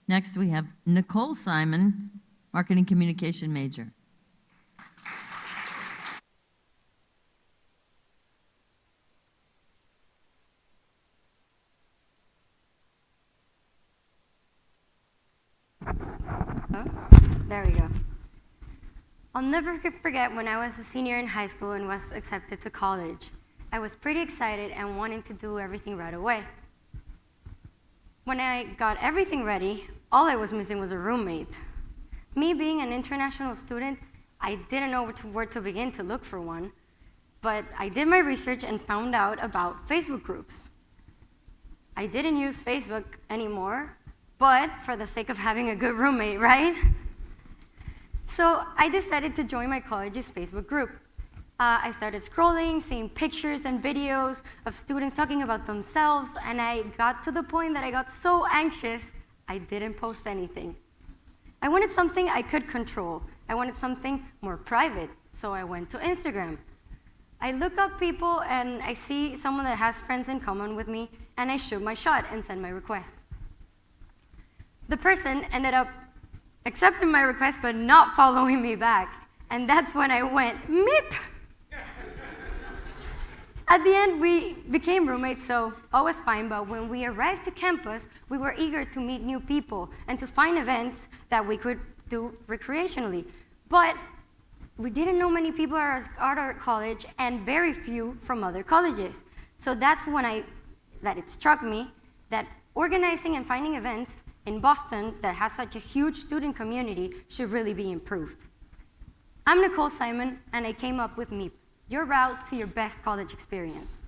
Next, we have Nicole Simon, Marketing Communication major. There we go. I'll never forget when I was a senior in high school and was accepted to college. I was pretty excited and wanting to do everything right away. When I got everything ready, all I was missing was a roommate. Me being an international student, I didn't know where to begin to look for one, but I did my research and found out about Facebook groups. I didn't use Facebook anymore, but for the sake of having a good roommate, right? So I decided to join my college's Facebook group. I started scrolling, seeing pictures and videos of students talking about themselves, and I got to the point that I got so anxious, I didn't post anything. I wanted something I could control. I wanted something more private, so I went to Instagram. I look up people, and I see someone that has friends in common with me, and I shoot my shot and send my request. The person ended up accepting my request, but not following me back, and that's when I went, meep! At the end, we became roommates, so all was fine, but when we arrived to campus, we were eager to meet new people and to find events that we could do recreationally. But we didn't know many people at our college and very few from other colleges. So that's when it struck me that organizing and finding events in Boston that has such a huge student community should really be improved. I'm Nicole Simon, and I came up with MEEP, your route to your best college experience.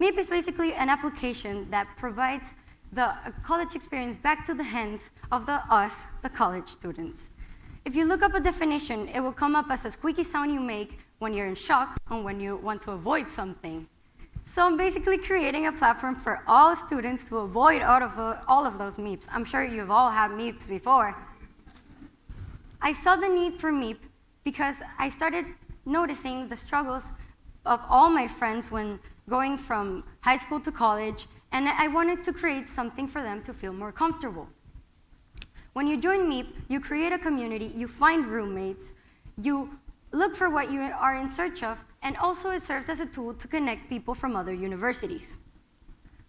MEEP is basically an application that provides the college experience back to the hands of the college students. If you look up a definition, it will come up as a squeaky sound you make when you're in shock or when you want to avoid something. So I'm basically creating a platform for all students to avoid all of those MEEPs. I'm sure you've all had MEEPs before. I saw the need for MEEP because I started noticing the struggles of all my friends when going from high school to college, and I wanted to create something for them to feel more comfortable. When you join MEEP, you create a community, you find roommates, you look for what you are in search of, and also it serves as a tool to connect people from other universities.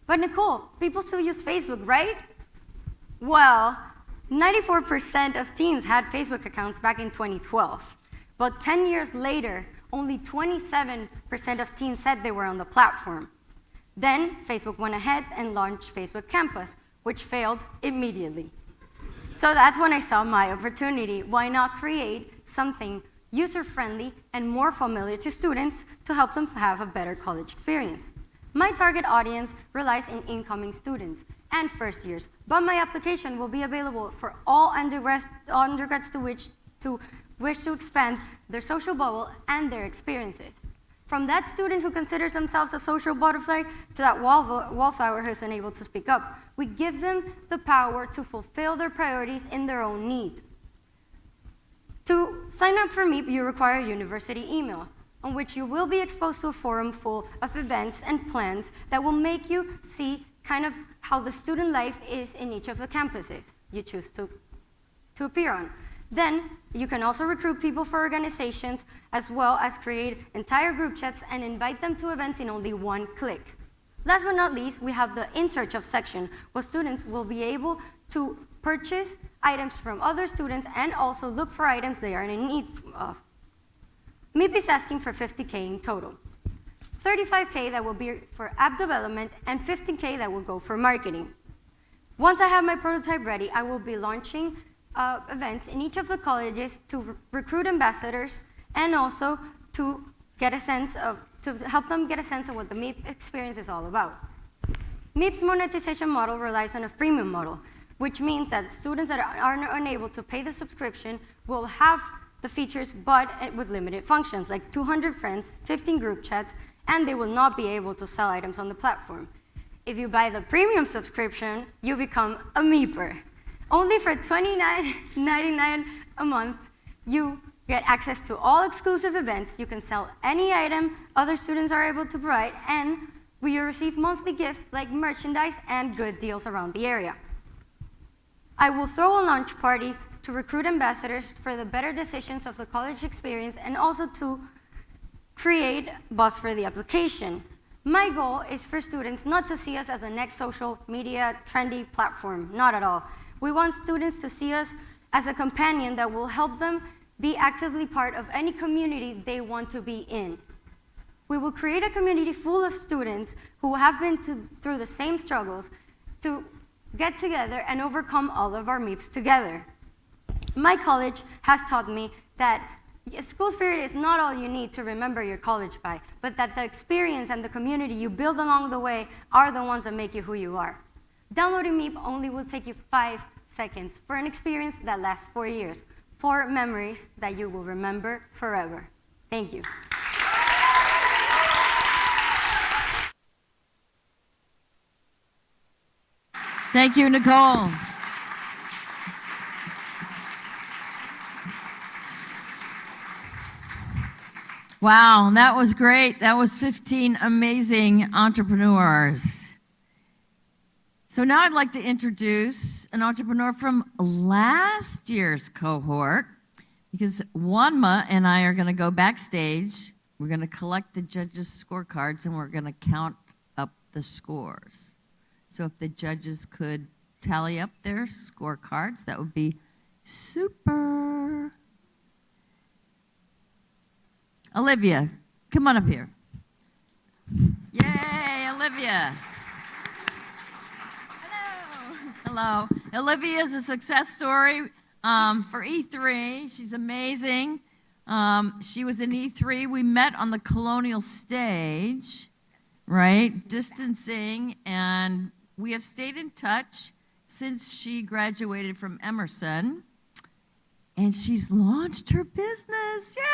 But Nicole, people still use Facebook, right? Well, 94% of teens had Facebook accounts back in 2012. But 10 years later, only 27% of teens said they were on the platform. Then Facebook went ahead and launched Facebook Campus, which failed immediately. So that's when I saw my opportunity. Why not create something user-friendly and more familiar to students to help them have a better college experience? My target audience relies on incoming students and first years, but my application will be available for all undergrads to wish to expand their social bubble and their experiences. From that student who considers themselves a social butterfly to that wallflower who's unable to speak up, we give them the power to fulfill their priorities in their own need. To sign up for MEEP, you require a university email, on which you will be exposed to a forum full of events and plans that will make you see kind of how the student life is in each of the campuses you choose to appear on. Then you can also recruit people for organizations, as well as create entire group chats and invite them to events in only one click. Last but not least, we have the In Search Of section, where students will be able to purchase items from other students and also look for items they are in need of. MEEP is asking for $50K in total. $35K that will be for app development and $15K that will go for marketing. Once I have my prototype ready, I will be launching events in each of the colleges to recruit ambassadors and also to get a sense of, to help them get a sense of what the MEEP experience is all about. MEEP's monetization model relies on a freemium model, which means that students that are unable to pay the subscription will have the features, but with limited functions, like 200 friends, 15 group chats, and they will not be able to sell items on the platform. If you buy the premium subscription, you become a MEEPer. Only for $29.99 a month, you get access to all exclusive events. You can sell any item other students are able to provide, and we receive monthly gifts like merchandise and good deals around the area. I will throw a launch party to recruit ambassadors for the better decisions of the college experience and also to create buzz for the application. My goal is for students not to see us as the next social media trendy platform, not at all. We want students to see us as a companion that will help them be actively part of any community they want to be in. We will create a community full of students who have been through the same struggles to get together and overcome all of our MEEPs together. My college has taught me that school spirit is not all you need to remember your college by, but that the experience and the community you build along the way are the ones that make you who you are. Downloading MEEP only will take you 5 seconds for an experience that lasts 4 years, 4 memories that you will remember forever. Thank you. Thank you, Nicole. Wow, that was great. That was 15 amazing entrepreneurs. So now I'd like to introduce an entrepreneur from last year's cohort, because Wanma and I are going to go backstage. We're going to collect the judges' scorecards, and we're going to count up the scores. So if the judges could tally up their scorecards, that would be super. Olivia, come on up here. Yay, Olivia. Hello. Olivia is a success story for E3. She's amazing. She was in E3. We met on the Colonial stage, right? Distancing, and we have stayed in touch since she graduated from Emerson, and she's launched her business. Yay!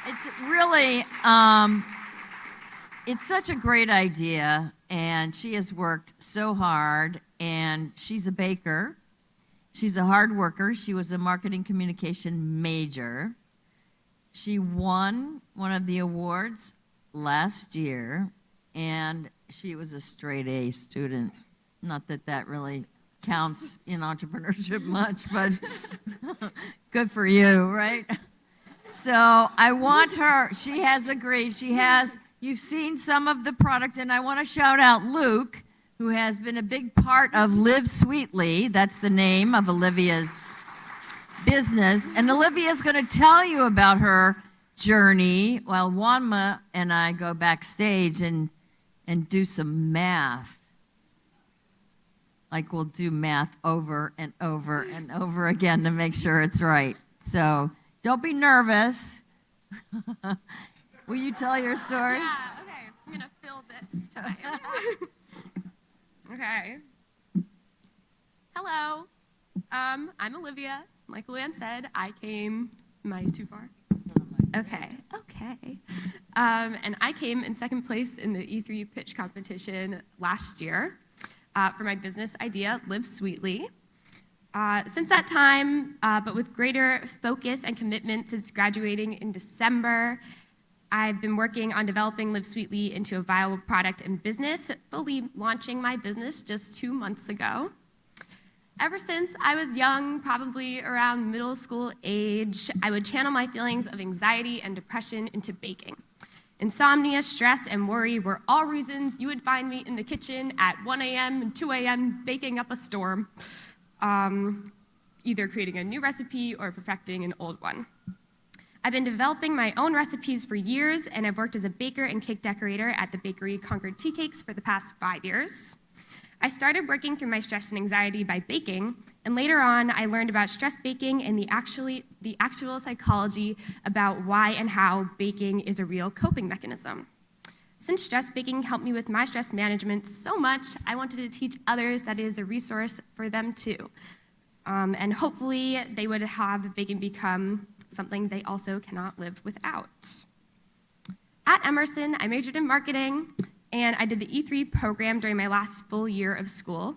It's really, it's such a great idea, and she has worked so hard, and she's a baker. She's a hard worker. She was a marketing communication major. She won one of the awards last year, and she was a straight A student. Not that that really counts in entrepreneurship much, but good for you, right? So I want her, she has agreed, you've seen some of the product, and I want to shout out Luke, who has been a big part of Live Sweetly. That's the name of Olivia's business. And Olivia's going to tell you about her journey while Wanma and I go backstage and do some math. Like we'll do math over and over and over again to make sure it's right. So don't be nervous. Will you tell your story? Yeah, okay. I'm going to fill this time. Okay. Hello. I'm Olivia. Like Luann said, I came. Am I too far? Okay. And I came in second place in the E3 pitch competition last year for my business idea, Live Sweetly. Since that time, but with greater focus and commitment since graduating in December, I've been working on developing Live Sweetly into a viable product and business, fully launching my business just 2 months ago. Ever since I was young, probably around middle school age, I would channel my feelings of anxiety and depression into baking. Insomnia, stress, and worry were all reasons you would find me in the kitchen at 1 a.m. and 2 a.m. baking up a storm, either creating a new recipe or perfecting an old one. I've been developing my own recipes for years, and I've worked as a baker and cake decorator at the bakery Concord Tea Cakes for the past 5 years. I started working through my stress and anxiety by baking, and later on, I learned about stress baking and the actual psychology about why and how baking is a real coping mechanism. Since stress baking helped me with my stress management so much, I wanted to teach others that it is a resource for them too. And hopefully, they would have baking become something they also cannot live without. At Emerson, I majored in marketing, and I did the E3 program during my last full year of school.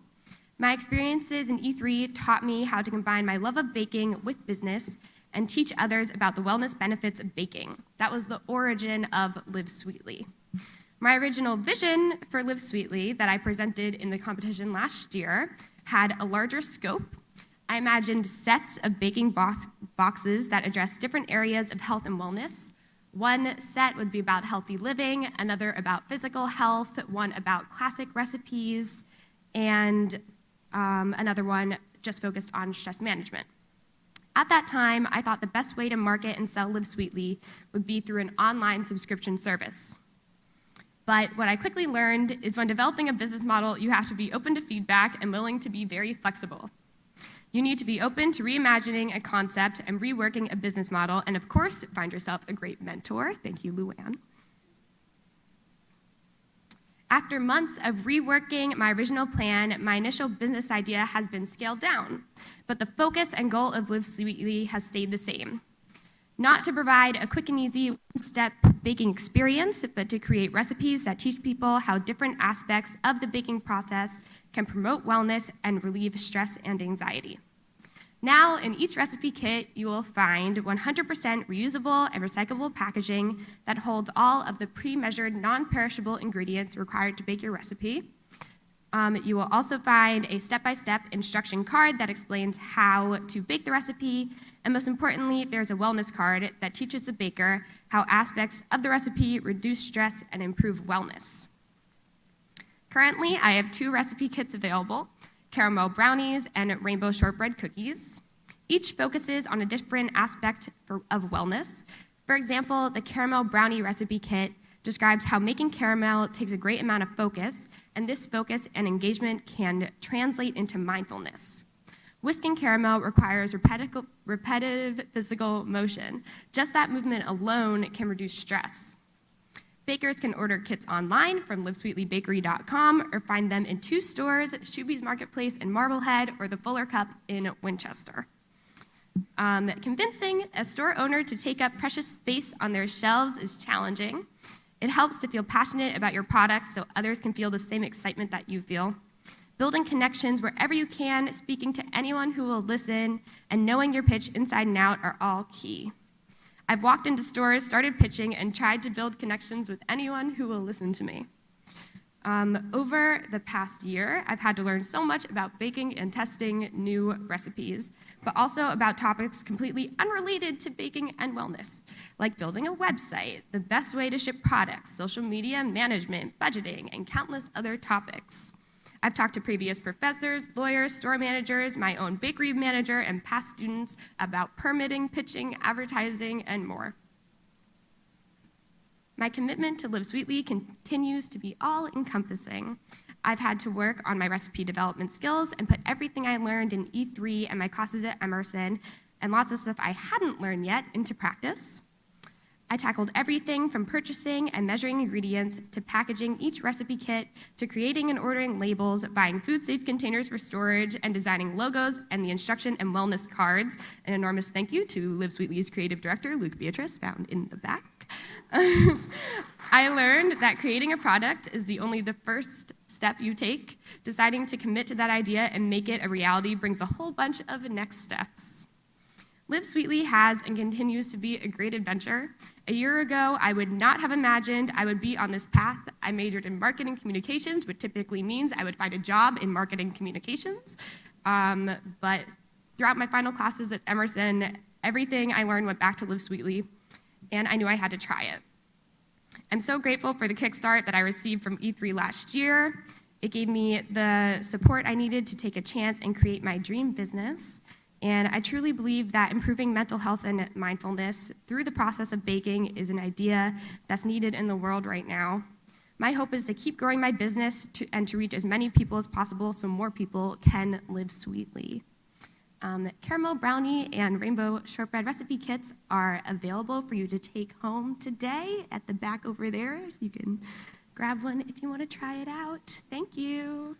My experiences in E3 taught me how to combine my love of baking with business and teach others about the wellness benefits of baking. That was the origin of Live Sweetly. My original vision for Live Sweetly that I presented in the competition last year had a larger scope. I imagined sets of baking boxes that address different areas of health and wellness. One set would be about healthy living, another about physical health, one about classic recipes, and another one just focused on stress management. At that time, I thought the best way to market and sell Live Sweetly would be through an online subscription service. But what I quickly learned is when developing a business model, you have to be open to feedback and willing to be very flexible. You need to be open to reimagining a concept and reworking a business model, and of course, find yourself a great mentor. Thank you, Luann. After months of reworking my original plan, my initial business idea has been scaled down, but the focus and goal of Live Sweetly has stayed the same. Not to provide a quick and easy one-step baking experience, but to create recipes that teach people how different aspects of the baking process can promote wellness and relieve stress and anxiety. Now, in each recipe kit, you will find 100% reusable and recyclable packaging that holds all of the pre-measured non-perishable ingredients required to bake your recipe. You will also find a step-by-step instruction card that explains how to bake the recipe, and most importantly, there's a wellness card that teaches the baker how aspects of the recipe reduce stress and improve wellness. Currently, I have 2 recipe kits available, caramel brownies and rainbow shortbread cookies. Each focuses on a different aspect of wellness. For example, the caramel brownie recipe kit describes how making caramel takes a great amount of focus, and this focus and engagement can translate into mindfulness. Whisking caramel requires repetitive physical motion. Just that movement alone can reduce stress. Bakers can order kits online from livesweetlybakery.com or find them in 2 stores, Shuby's Marketplace in Marblehead or the Fuller Cup in Winchester. Convincing a store owner to take up precious space on their shelves is challenging. It helps to feel passionate about your products so others can feel the same excitement that you feel. Building connections wherever you can, speaking to anyone who will listen, and knowing your pitch inside and out are all key. I've walked into stores, started pitching, and tried to build connections with anyone who will listen to me. Over the past year, I've had to learn so much about baking and testing new recipes, but also about topics completely unrelated to baking and wellness, like building a website, the best way to ship products, social media management, budgeting, and countless other topics. I've talked to previous professors, lawyers, store managers, my own bakery manager, and past students about permitting, pitching, advertising, and more. My commitment to Live Sweetly continues to be all-encompassing. I've had to work on my recipe development skills and put everything I learned in E3 and my classes at Emerson, and lots of stuff I hadn't learned yet, into practice. I tackled everything from purchasing and measuring ingredients to packaging each recipe kit to creating and ordering labels, buying food-safe containers for storage, and designing logos and the instruction and wellness cards. An enormous thank you to Live Sweetly's creative director, Luke Beatrice, found in the back. I learned that creating a product is only the first step you take. Deciding to commit to that idea and make it a reality brings a whole bunch of next steps. Live Sweetly has and continues to be a great adventure. A year ago, I would not have imagined I would be on this path. I majored in marketing communications, which typically means I would find a job in marketing communications. But throughout my final classes at Emerson, everything I learned went back to Live Sweetly, and I knew I had to try it. I'm so grateful for the kickstart that I received from E3 last year. It gave me the support I needed to take a chance and create my dream business. And I truly believe that improving mental health and mindfulness through the process of baking is an idea that's needed in the world right now. My hope is to keep growing my business and to reach as many people as possible so more people can live sweetly. Caramel brownie and rainbow shortbread recipe kits are available for you to take home today at the back over there. So you can grab one if you want to try it out. Thank you.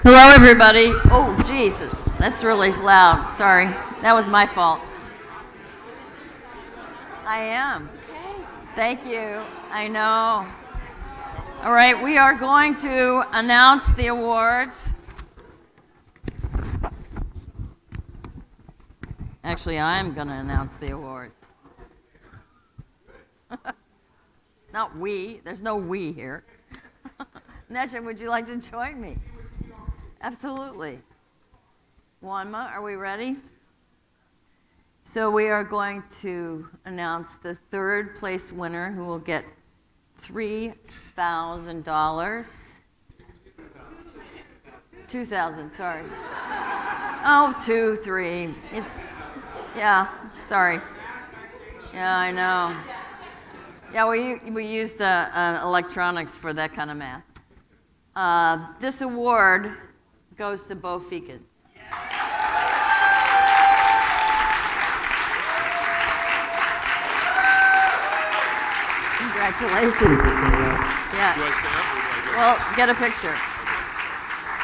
Hello, everybody. Oh, Jesus, that's really loud. Sorry, that was my fault. I am. Thank you. I know. All right, we are going to announce the awards. Actually, I'm going to announce the awards. Not we. There's no we here. Nesha, would you like to join me? Absolutely. Wanma, are we ready? So we are going to announce the third place winner, who will get $3,000. 2,000, sorry. Oh, 2, 3. Yeah, sorry. Yeah, I know. Yeah, we used electronics for that kind of math. This award goes to Bo Feekins. Congratulations. Yeah. Well, get a picture.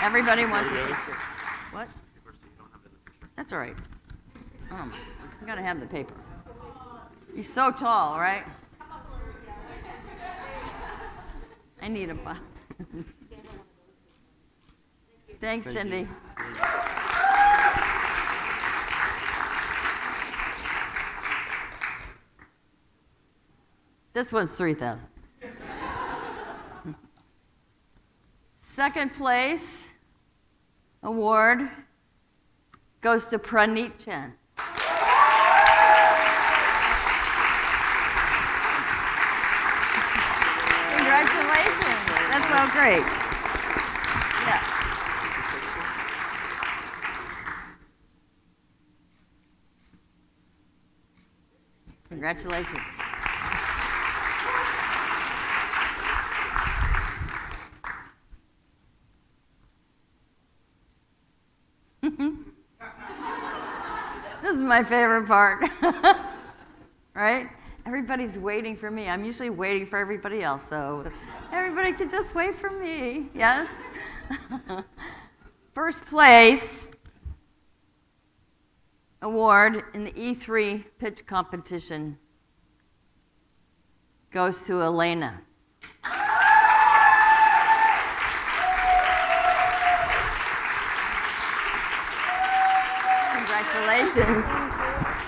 Everybody wants a picture. What? That's all right. You gotta have the paper. He's so tall, right? I need a bus. Thanks, Cindy. This one's 3,000. Second place award goes to Praneet Chen. Congratulations. That's so great. Yeah. Congratulations. This is my favorite part. Right? Everybody's waiting for me. I'm usually waiting for everybody else, so everybody can just wait for me. Yes? First place award in the E3 pitch competition goes to Elena. Congratulations.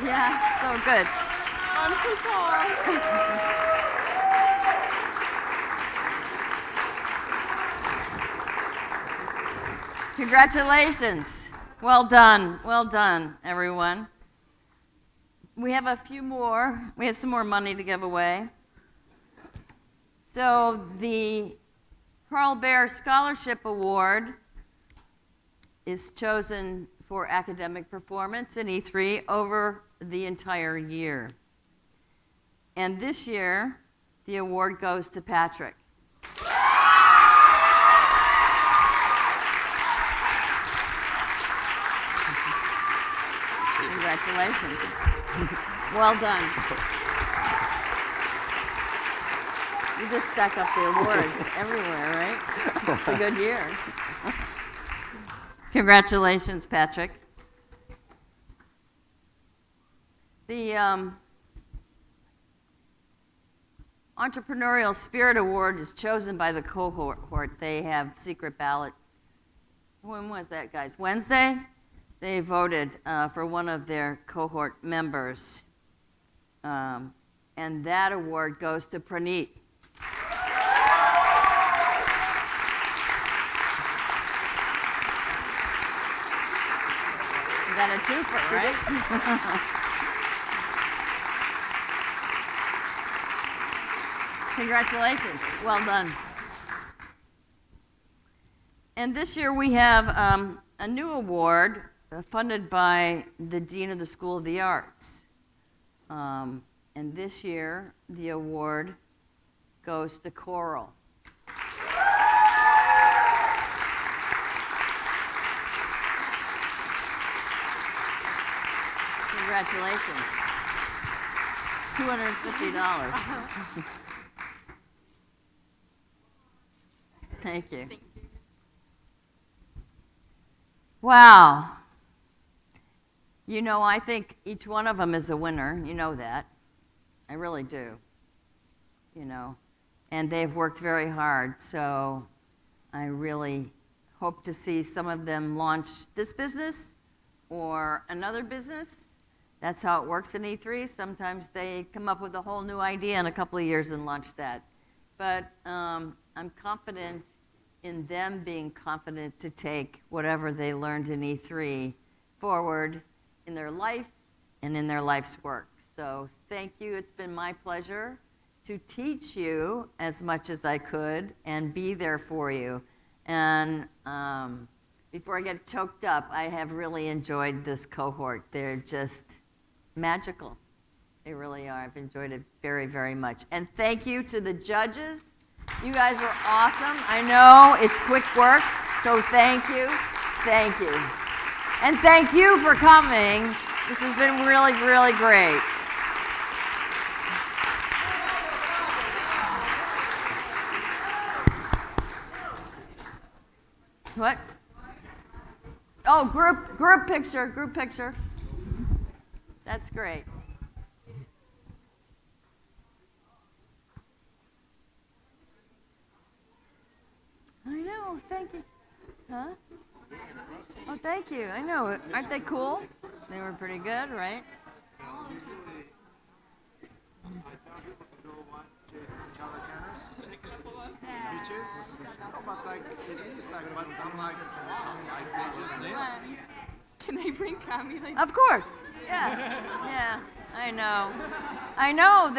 Yeah, so good. I'm so tall. Congratulations. Well done, everyone. We have a few more. We have some more money to give away. So the Carl Baer Scholarship Award is chosen for academic performance in E3 over the entire year. And this year, the award goes to Patrick. Congratulations. Well done. You just stack up the awards everywhere, right? It's a good year. Congratulations, Patrick. The Entrepreneurial Spirit Award is chosen by the cohort. They have secret ballot. When was that, guys? Wednesday? They voted for one of their cohort members. And that award goes to Praneet. You got a twofer, right? Congratulations. Well done. And this year we have a new award funded by the Dean of the School of the Arts. And this year, the award goes to choral. Congratulations. $250. Thank you. Wow. You know, I think each one of them is a winner. You know that. I really do. You know, and they've worked very hard. So I really hope to see some of them launch this business or another business. That's how it works in E3. Sometimes they come up with a whole new idea in a couple of years and launch that. But I'm confident in them being confident to take whatever they learned in E3 forward in their life and in their life's work. So thank you. It's been my pleasure to teach you as much as I could and be there for you. And before I get choked up, I have really enjoyed this cohort. They're just magical. They really are. I've enjoyed it very, very much. And thank you to the judges. You guys were awesome. I know it's quick work, so thank you. Thank you. And thank you for coming. This has been really, really great. What? Oh, group picture. That's great. I know, thank you. Huh? Oh, thank you. I know. Aren't they cool? They were pretty good, right? Can I bring Cami? Of course. Yeah. Yeah. I know. I know.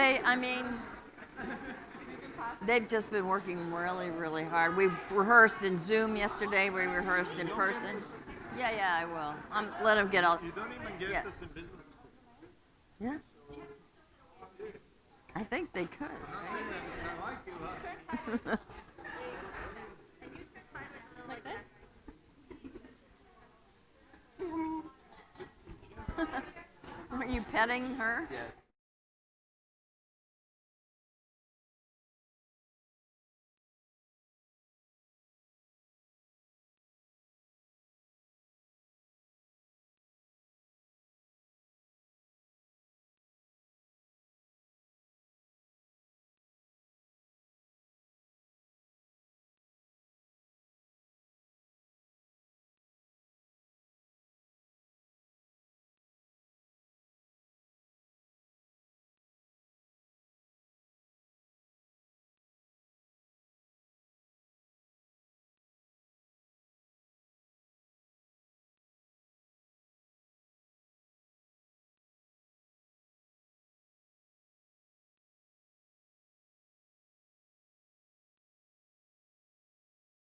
They've just been working really, really hard. We rehearsed in Zoom yesterday. We rehearsed in person. Yeah, I will. Let them get all. You don't even get this in business school. Yeah. I think they could. Like this? Were you petting her? Yes.